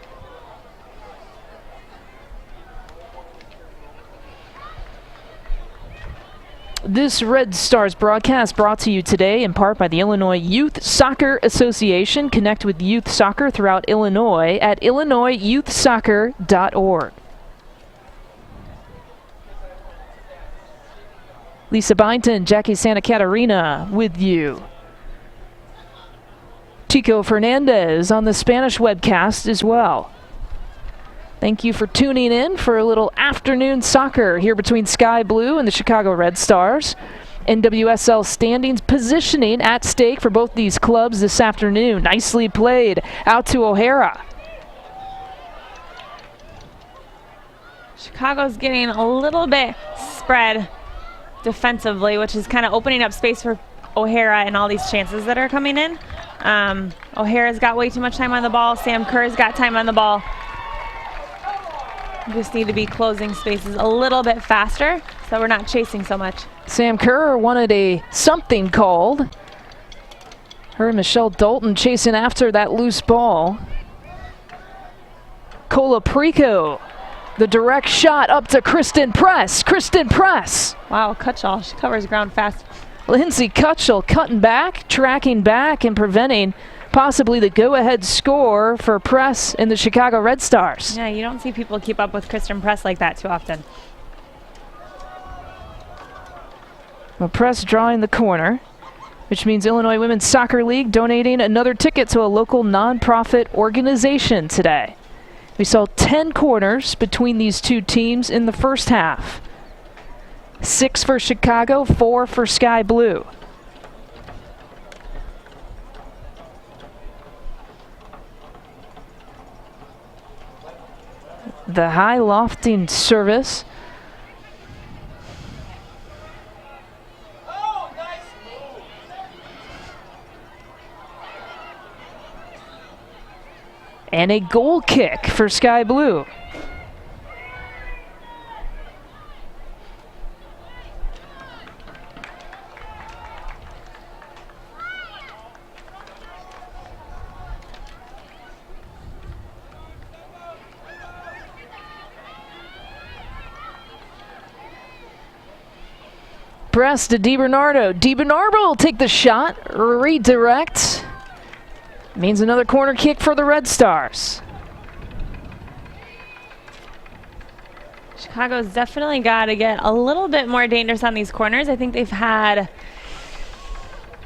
This Red Stars broadcast brought to you today in part by the Illinois Youth Soccer Association. Connect with youth soccer throughout Illinois at illinoisyouthsoccer.org. Lisa Byington, Jackie Santa Catarina with you. Chico Fernandez on the Spanish webcast as well. Thank you for tuning in for a little afternoon soccer here between Sky Blue and the Chicago Red Stars. NWSL standings positioning at stake for both these clubs this afternoon. Nicely played out to O'Hara. Chicago's getting a little bit spread defensively, which is kind of opening up space for O'Hara and all these chances that are coming in. O'Hara's got way too much time on the ball. Sam Kerr's got time on the ball. Just need to be closing spaces a little bit faster so we're not chasing so much. Sam Kerr wanted a something called. Her and Michelle Dalton chasing after that loose ball. Colaprico, the direct shot up to Kristen Press. Kristen Press. Wow, Cutshall, she covers ground fast. Lindsay Cutshall cutting back, tracking back, and preventing possibly the go-ahead score for Press in the Chicago Red Stars. Yeah, you don't see people keep up with Kristen Press like that too often. Well, Press drawing the corner, which means Illinois Women's Soccer League donating another ticket to a local nonprofit organization today. We saw 10 corners between these two teams in the first half. 6 for Chicago, 4 for Sky Blue. The high lofting service. And a goal kick for Sky Blue. Press to DiBernardo. DiBernardo will take the shot, redirect. Means another corner kick for the Red Stars. Chicago's definitely got to get a little bit more dangerous on these corners. I think they've had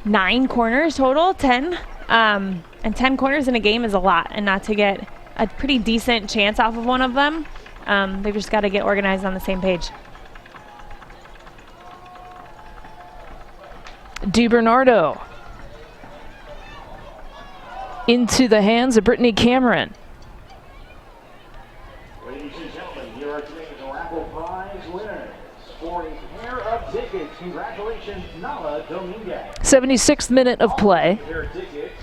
9 corners total, 10. And 10 corners in a game is a lot, and not to get a pretty decent chance off of one of them. They've just got to get organized on the same page. DiBernardo into the hands of Brittany Cameron. Ladies and gentlemen, here are today's raffle prize winners. For a pair of tickets, congratulations, Nala Dominguez. 76th minute of play. Pair of tickets,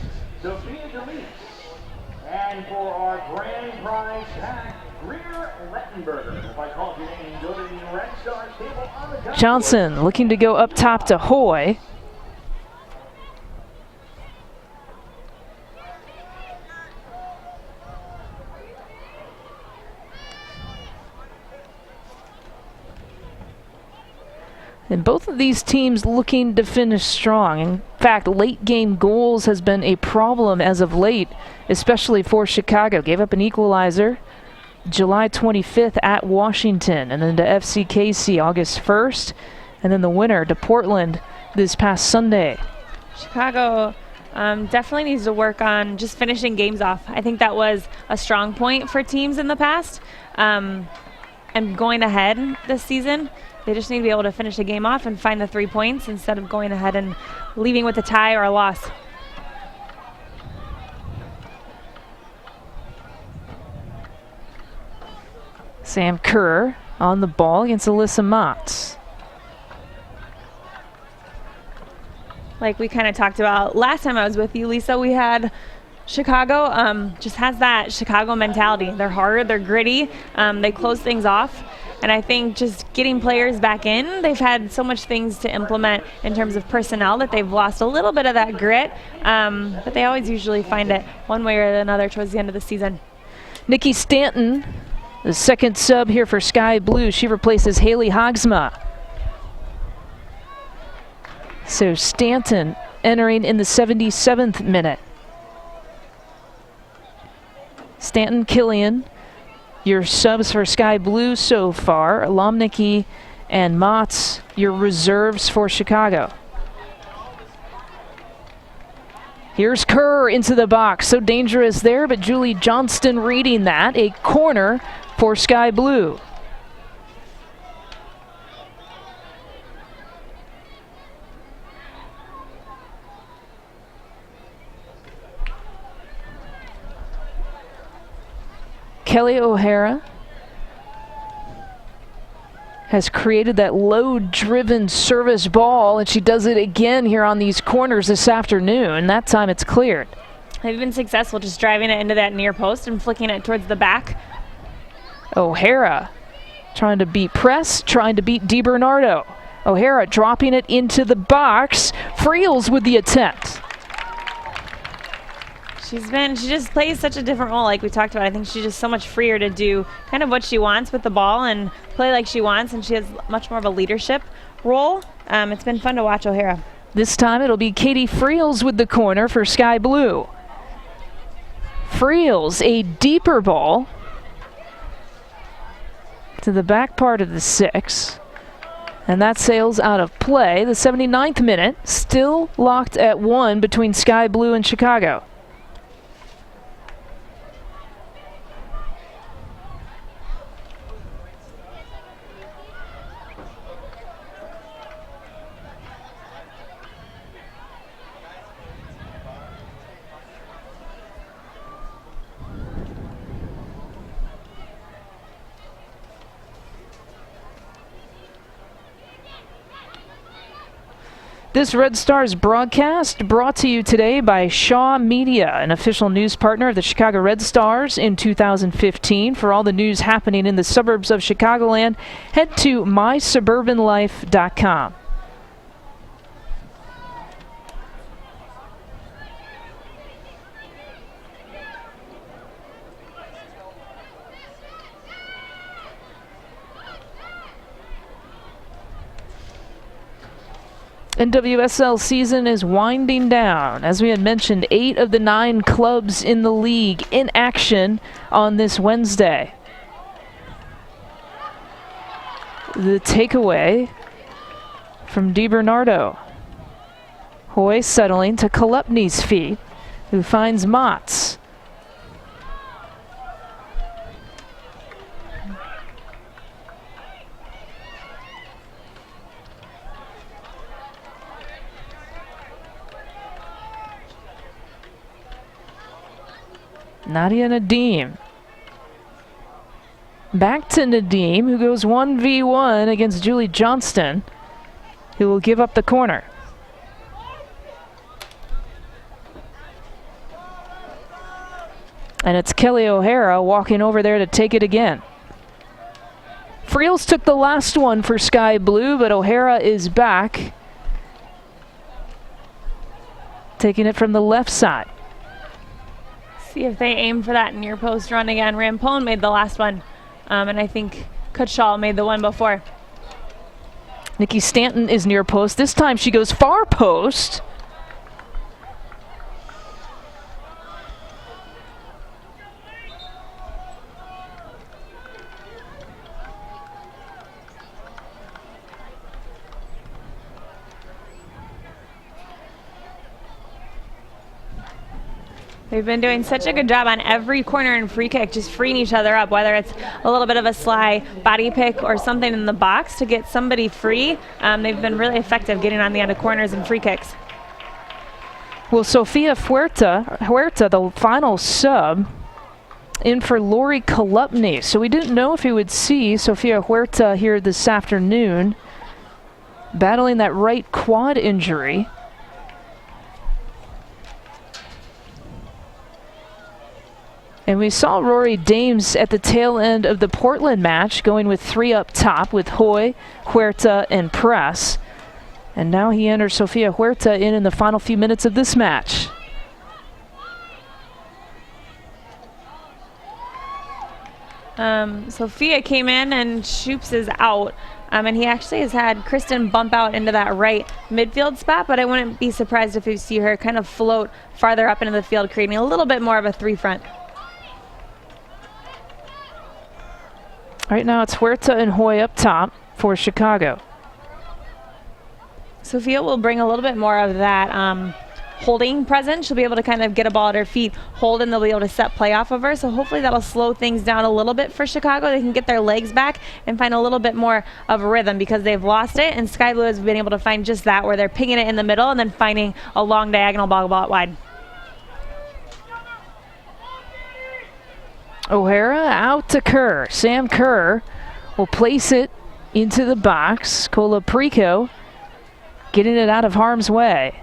Sophia Delis. And for our grand prize pack, Greer Lettenberger. If I called your name, go to the Red Stars table on the top. Johnson looking to go up top to Hoy. And both of these teams looking to finish strong. In fact, late game goals has been a problem as of late, especially for Chicago. Gave up an equalizer July 25th at Washington, and then to FCKC August 1st, and then the winner to Portland this past Sunday. Chicago definitely needs to work on just finishing games off. I think that was a strong point for teams in the past. And going ahead this season, they just need to be able to finish a game off and find the 3 points instead of going ahead and leaving with a tie or a loss. Sam Kerr on the ball against Alyssa Motz. Like we kind of talked about last time I was with you, Lisa, we had Chicago just has that Chicago mentality. They're hard, they're gritty, they close things off. And I think just getting players back in, they've had so much things to implement in terms of personnel that they've lost a little bit of that grit. But they always usually find it one way or another towards the end of the season. Nikki Stanton, the second sub here for Sky Blue. She replaces Haley Hogsma. So Stanton entering in the 77th minute. Stanton, Killian, your subs for Sky Blue so far. Lomnicki and Motz, your reserves for Chicago. Here's Kerr into the box. So dangerous there, but Julie Johnston reading that. A corner for Sky Blue. Kelly O'Hara has created that low-driven service ball, and she does it again here on these corners this afternoon. That time it's cleared. They've been successful just driving it into that near post and flicking it towards the back. O'Hara trying to beat press, trying to beat DiBernardo. O'Hara dropping it into the box. Friels with the attempt. She just plays such a different role like we talked about. I think she's just so much freer to do kind of what she wants with the ball and play like she wants, and she has much more of a leadership role. It's been fun to watch O'Hara. This time it'll be Katie Friels with the corner for Sky Blue. Friels, a deeper ball to the back part of the 6. And that sails out of play. The 79th minute, still locked at 1 between Sky Blue and Chicago. This Red Stars broadcast brought to you today by Shaw Media, an official news partner of the Chicago Red Stars in 2015. For all the news happening in the suburbs of Chicagoland, head to mysuburbanlife.com. NWSL season is winding down. As we had mentioned, 8 of the 9 clubs in the league in action on this Wednesday. The takeaway from DiBernardo. Hoy settling to Kolupny's feet, who finds Motts. Nadia Nadim. Back to Nadim, who goes 1v1 against Julie Johnston, who will give up the corner. And it's Kelly O'Hara walking over there to take it again. Friels took the last one for Sky Blue, but O'Hara is back, taking it from the left side. See if they aim for that near post run again. Rampone made the last one, and I think Kutschall made the one before. Nikki Stanton is near post. This time she goes far post. They've been doing such a good job on every corner and free kick, just freeing each other up, whether it's a little bit of a sly body pick or something in the box to get somebody free. They've been really effective getting on the end of corners and free kicks. Well, Sofia Huerta, the final sub, in for Lori Kolupny. So we didn't know if he would see Sofia Huerta here this afternoon, battling that right quad injury. And we saw Rory Dames at the tail end of the Portland match, going with 3 up top with Hoy, Huerta, and Press. And now he enters Sofia Huerta in the final few minutes of this match. Sophia came in and Shoops is out. And he actually has had Kristen bump out into that right midfield spot, but I wouldn't be surprised if you see her kind of float farther up into the field, creating a little bit more of a 3 front. Right now it's Huerta and Hoy up top for Chicago. Sophia will bring a little bit more of that holding presence. She'll be able to kind of get a ball at her feet, hold, and they'll be able to set play off of her. So hopefully that'll slow things down a little bit for Chicago. They can get their legs back and find a little bit more of a rhythm because they've lost it. And Sky Blue has been able to find just that, where they're pinging it in the middle and then finding a long diagonal ball out wide. O'Hara out to Kerr. Sam Kerr will place it into the box. Colaprico getting it out of harm's way.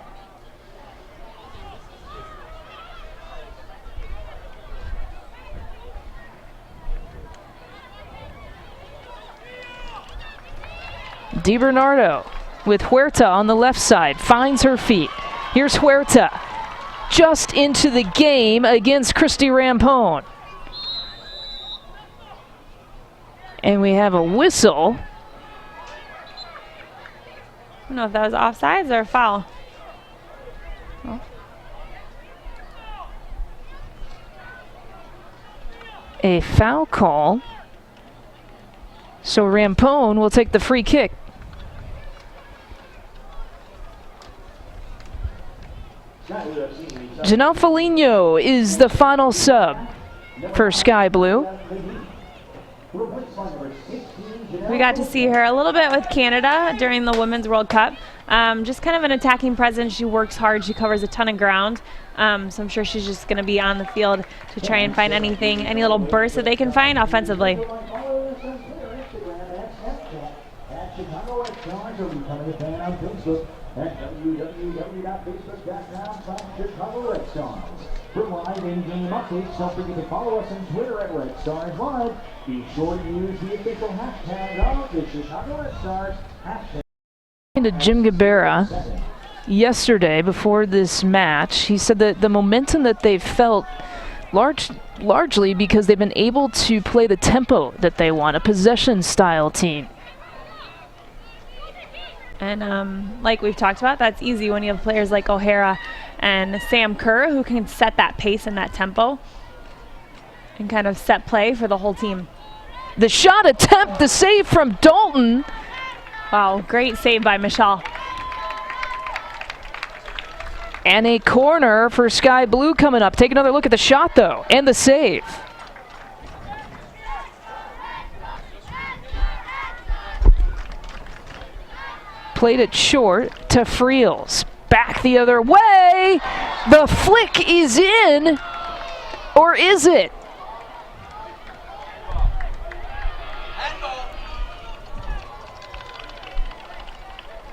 DiBernardo with Huerta on the left side, finds her feet. Here's Huerta, just into the game against Christy Rampone. And we have a whistle. I don't know if that was offsides or a foul. Oh. A foul call. So Rampone will take the free kick. Janelle Foligno is the final sub for Sky Blue. We got to see her a little bit with Canada during the Women's World Cup. Just kind of an attacking presence. She works hard. She covers a ton of ground. So I'm sure she's just going to be on the field to try and find anything, any little burst that they can find offensively. At www.facebook.com/ChicagoRedStars. For live in-game updates, don't forget to follow us on Twitter at Red Stars Live. Be sure to use the official hashtag of the Chicago Red Stars hashtag. To Jim Gabera yesterday before this match, he said that the momentum that they've felt largely because they've been able to play the tempo that they want, a possession-style team. And like we've talked about, that's easy when you have players like O'Hara and Sam Kerr who can set that pace and that tempo and kind of set play for the whole team. The shot attempt, the save from Dalton. Wow, great save by Michelle. And a corner for Sky Blue coming up. Take another look at the shot, though, and the save. Played it short to Friels. Back the other way. The flick is in. Or is it?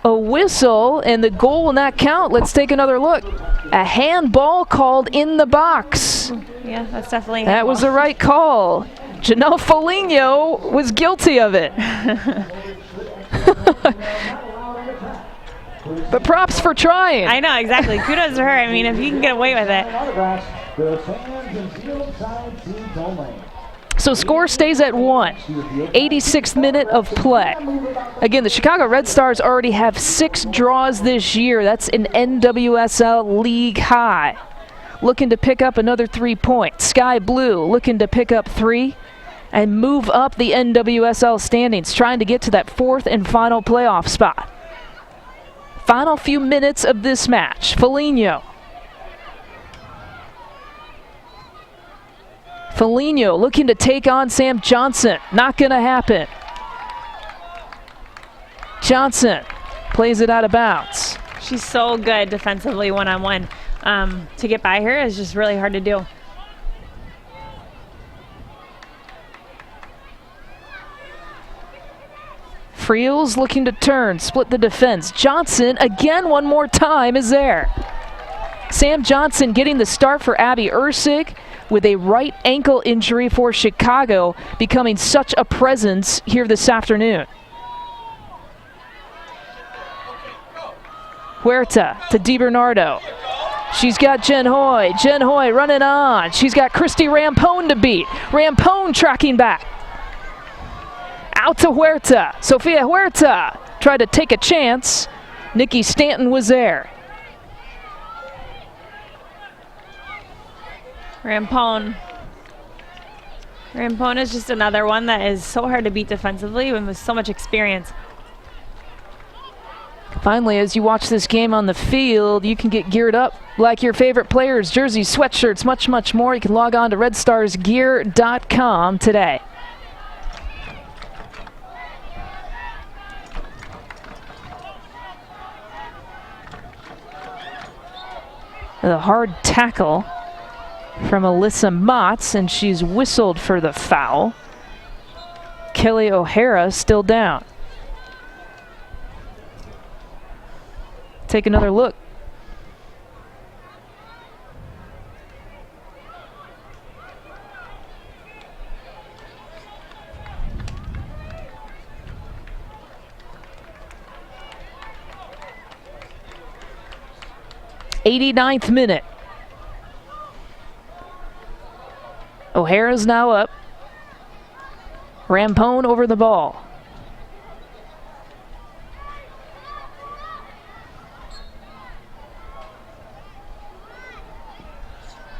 A whistle, and the goal will not count. Let's take another look. A handball called in the box. Yeah, that's definitely that was the right call. Janelle Foligno was guilty of it. But props for trying. I know, exactly. Kudos to her. I mean, if you can get away with it. So score stays at 1. 86th minute of play. Again, the Chicago Red Stars already have 6 draws this year. That's an NWSL league high. Looking to pick up another 3 points. Sky Blue looking to pick up 3 and move up the NWSL standings, trying to get to that 4th and final playoff spot. Final few minutes of this match. Foligno. Foligno looking to take on Sam Johnson. Not going to happen. Johnson plays it out of bounds. She's so good defensively one-on-one. To get by her is just really hard to do. Friels looking to turn, split the defense. Johnson again one more time is there. Sam Johnson getting the start for Abby Ursig with a right ankle injury for Chicago, becoming such a presence here this afternoon. Huerta to DiBernardo. She's got Jen Hoy. Jen Hoy running on. She's got Christy Rampone to beat. Rampone tracking back. Out to Huerta. Sofia Huerta tried to take a chance. Nikki Stanton was there. Rampone is just another one that is so hard to beat defensively and with so much experience. Finally, as you watch this game on the field, you can get geared up like your favorite players, jerseys, sweatshirts, much, much more. You can log on to redstarsgear.com today. The hard tackle from Alyssa Motts, and she's whistled for the foul. Kelly O'Hara still down. Take another look. '89th minute. O'Hara's now up. Rampone over the ball.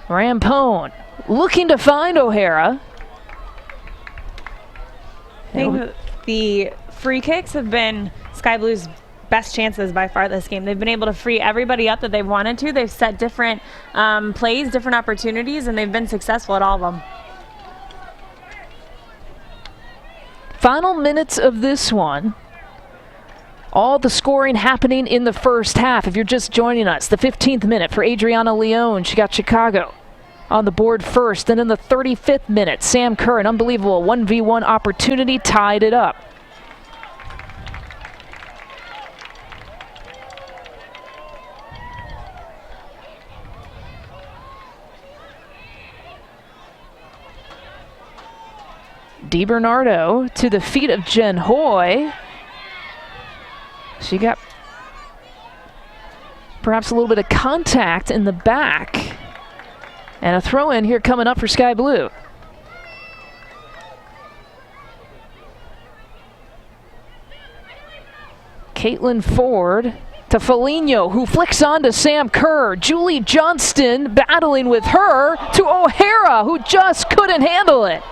Rampone looking to find O'Hara. I think the free kicks have been Sky Blue's best chances by far this game. They've been able to free everybody up that they've wanted to. They've set different plays, different opportunities, and they've been successful at all of them. Final minutes of this one. All the scoring happening in the first half. If you're just joining us, the 15th minute for Adriana Leone. She got Chicago on the board first. And in the 35th minute, Sam Kerr, an unbelievable 1v1 opportunity, tied it up. DiBernardo to the feet of Jen Hoy. She got perhaps a little bit of contact in the back. And a throw in here coming up for Sky Blue. Caitlin Ford to Foligno, who flicks on to Sam Kerr. Julie Johnston battling with her to O'Hara, who just couldn't handle it.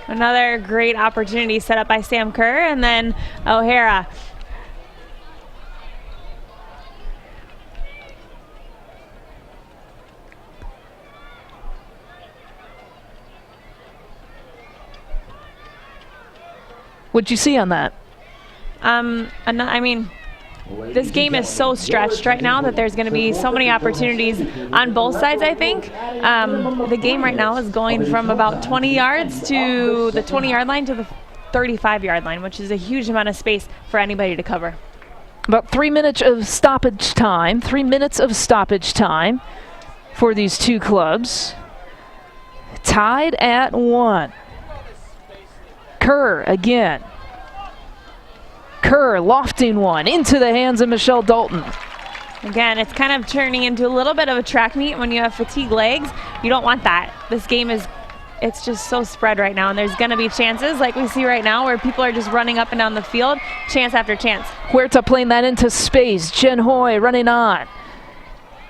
Another great opportunity set up by Sam Kerr, and then O'Hara. What'd you see on that? I mean, this game is so stretched right now that there's going to be so many opportunities on both sides, I think. The game right now is going from about 20 yards to the 20-yard line to the 35-yard line, which is a huge amount of space for anybody to cover. About 3 minutes of stoppage time. 3 minutes of stoppage time for these two clubs. Tied at 1. Kerr again. Kerr lofting one into the hands of Michelle Dalton. Again, it's kind of turning into a little bit of a track meet when you have fatigued legs. You don't want that. This game is, it's just so spread right now, and there's going to be chances like we see right now where people are just running up and down the field, chance after chance. Huerta playing that into space. Jen Hoy running on.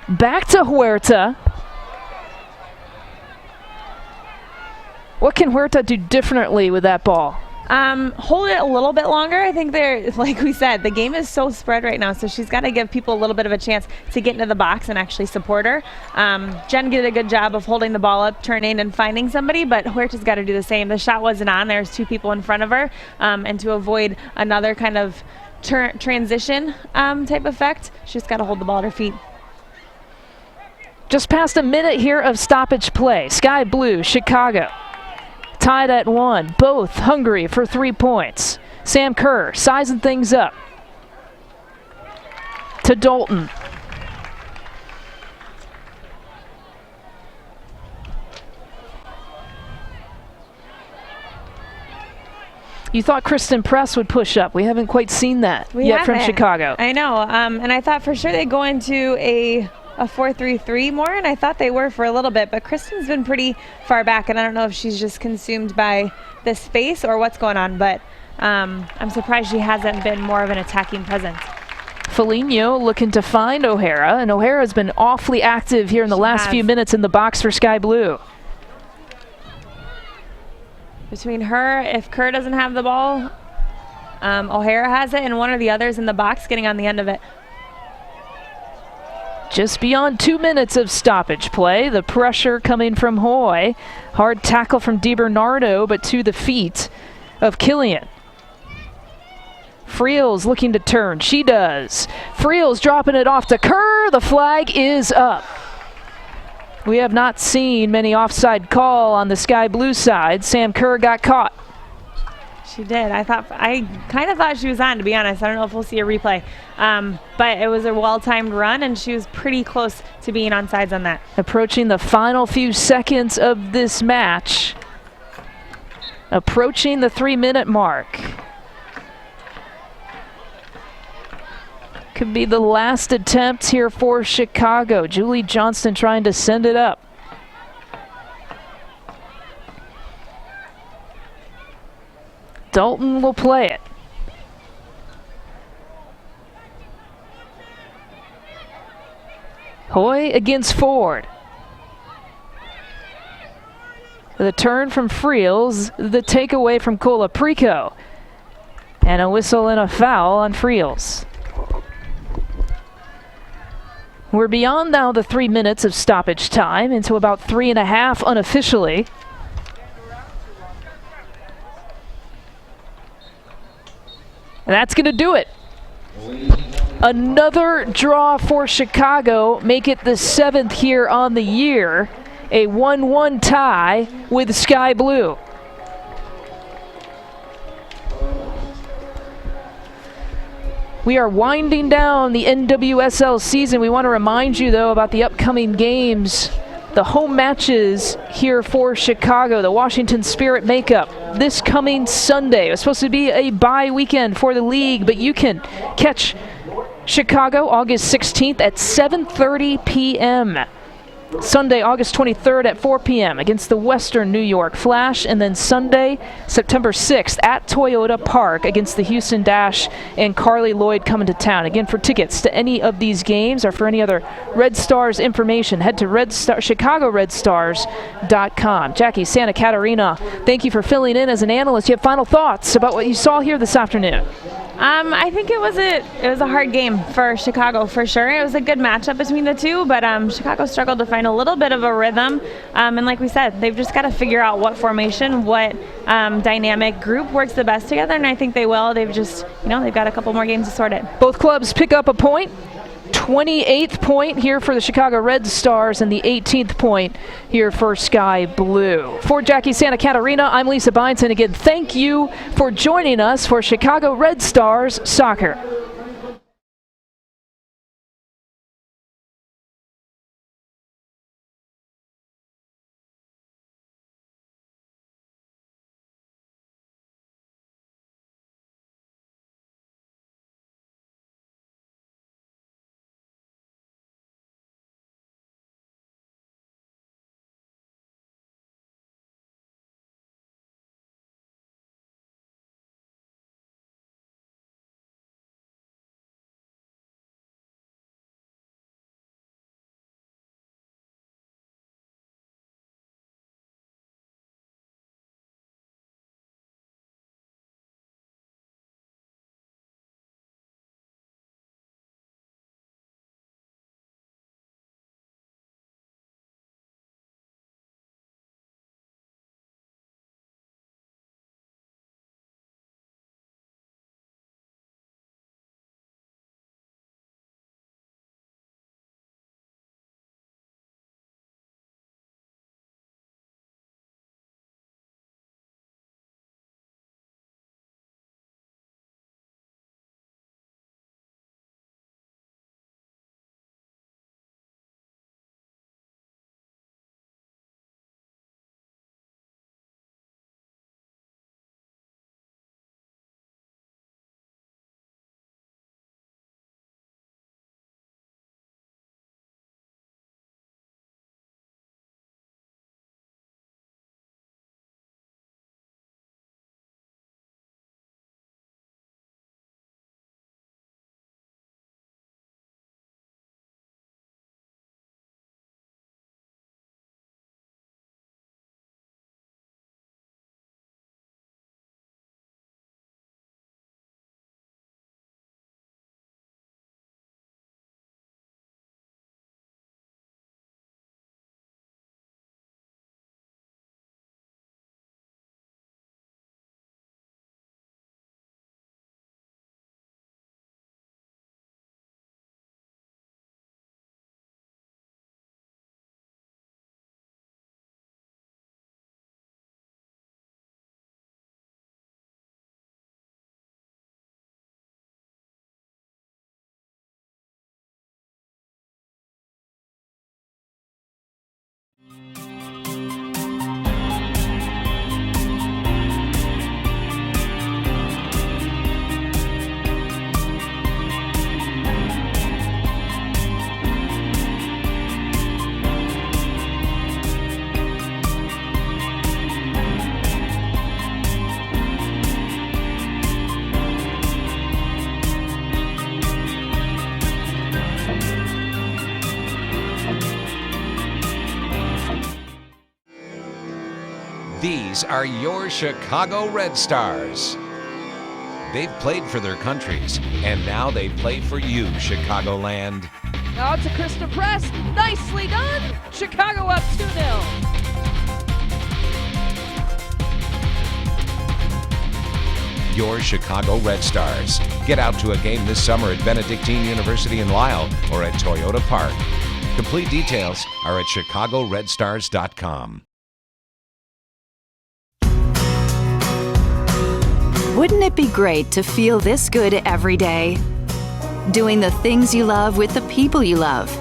Back to Huerta. What can Huerta do differently with that ball? Hold it a little bit longer. I think they're, like we said, the game is so spread right now, so she's got to give people a little bit of a chance to get into the box and actually support her. Jen did a good job of holding the ball up, turning and finding somebody, but Huerta's got to do the same. The shot wasn't on. There's two people in front of her, and to avoid another kind of transition type effect, she's got to hold the ball at her feet. Just past a minute here of stoppage play. Sky Blue, Chicago. Tied at 1, both hungry for 3 points. Sam Kerr sizing things up. To Dalton. You thought Kristen Press would push up. We haven't quite seen that yet from Chicago. I know, and I thought for sure they'd go into a 4-3-3 more, and I thought they were for a little bit, but Kristen's been pretty far back, and I don't know if she's just consumed by the space or what's going on, but I'm surprised she hasn't been more of an attacking presence. Foligno looking to find O'Hara, and O'Hara's been awfully active here in the last few minutes in the box for Sky Blue. Between her, if Kerr doesn't have the ball, O'Hara has it, and one or the others in the box getting on the end of it. Just beyond 2 minutes of stoppage play. The pressure coming from Hoy. Hard tackle from DiBernardo, but to the feet of Killian. Friels looking to turn. She does. Friels dropping it off to Kerr. The flag is up. We have not seen many offside call on the Sky Blue side. Sam Kerr got caught. She did. I kind of thought she was on, to be honest. I don't know if we'll see a replay. But it was a well-timed run, and she was pretty close to being onside on that. Approaching the final few seconds of this match. Approaching the 3-minute mark. Could be the last attempt here for Chicago. Julie Johnston trying to send it up. Dalton will play it. Hoy against Ford. The turn from Friels, the takeaway from Colaprico. And a whistle and a foul on Friels. We're beyond now the 3 minutes of stoppage time into about 3.5 unofficially. And that's going to do it. Another draw for Chicago, make it the 7th here on the year. A 1-1 tie with Sky Blue. We are winding down the NWSL season. We want to remind you, though, about the upcoming games. The home matches here for Chicago, the Washington Spirit makeup this coming Sunday. It was supposed to be a bye weekend for the league, but you can catch Chicago August 16th at 7:30 p.m. Sunday, August 23rd at 4 p.m. against the Western New York Flash, and then Sunday, September 6th at Toyota Park against the Houston Dash and Carly Lloyd coming to town. Again, for tickets to any of these games or for any other Red Stars information, head to ChicagoRedStars.com. Jackie Santa Catarina, thank you for filling in as an analyst. You have final thoughts about what you saw here this afternoon? I think it was a hard game for Chicago for sure. It was a good matchup between the two, but Chicago struggled to find a little bit of a rhythm. And like we said, they've just got to figure out what formation, what dynamic group works the best together, and I think they will. They've just, they've got a couple more games to sort it. Both clubs pick up a point. 28th point here for the Chicago Red Stars and the 18th point here for Sky Blue. For Jackie Santa Catarina, I'm Lisa Byington. Again, thank you for joining us for Chicago Red Stars Soccer. These are your Chicago Red Stars. They've played for their countries, and now they play for you, Chicagoland. Out to Krista Press. Nicely done. Chicago up 2-0. Your Chicago Red Stars. Get out to a game this summer at Benedictine University in Lisle or at Toyota Park. Complete details are at chicagoredstars.com. Wouldn't it be great to feel this good every day? Doing the things you love with the people you love.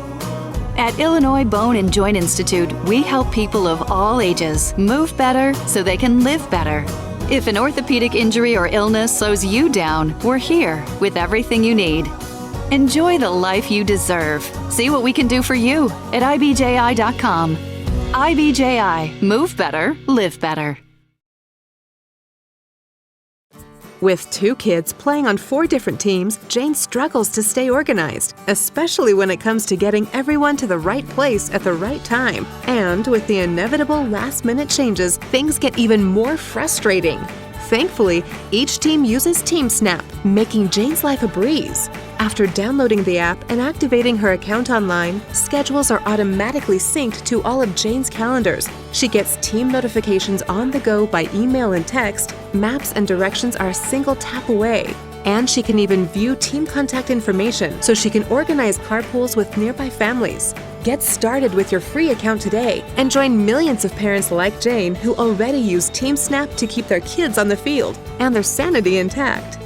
At Illinois Bone and Joint Institute, we help people of all ages move better so they can live better. If an orthopedic injury or illness slows you down, we're here with everything you need. Enjoy the life you deserve. See what we can do for you at ibji.com. IBJI. Move better, live better. With 2 kids playing on 4 different teams, Jane struggles to stay organized, especially when it comes to getting everyone to the right place at the right time. And with the inevitable last-minute changes, things get even more frustrating. Thankfully, each team uses TeamSnap, making Jane's life a breeze. After downloading the app and activating her account online, schedules are automatically synced to all of Jane's calendars. She gets team notifications on the go by email and text. Maps and directions are a single tap away. And she can even view team contact information so she can organize carpools with nearby families. Get started with your free account today and join millions of parents like Jane who already use TeamSnap to keep their kids on the field and their sanity intact.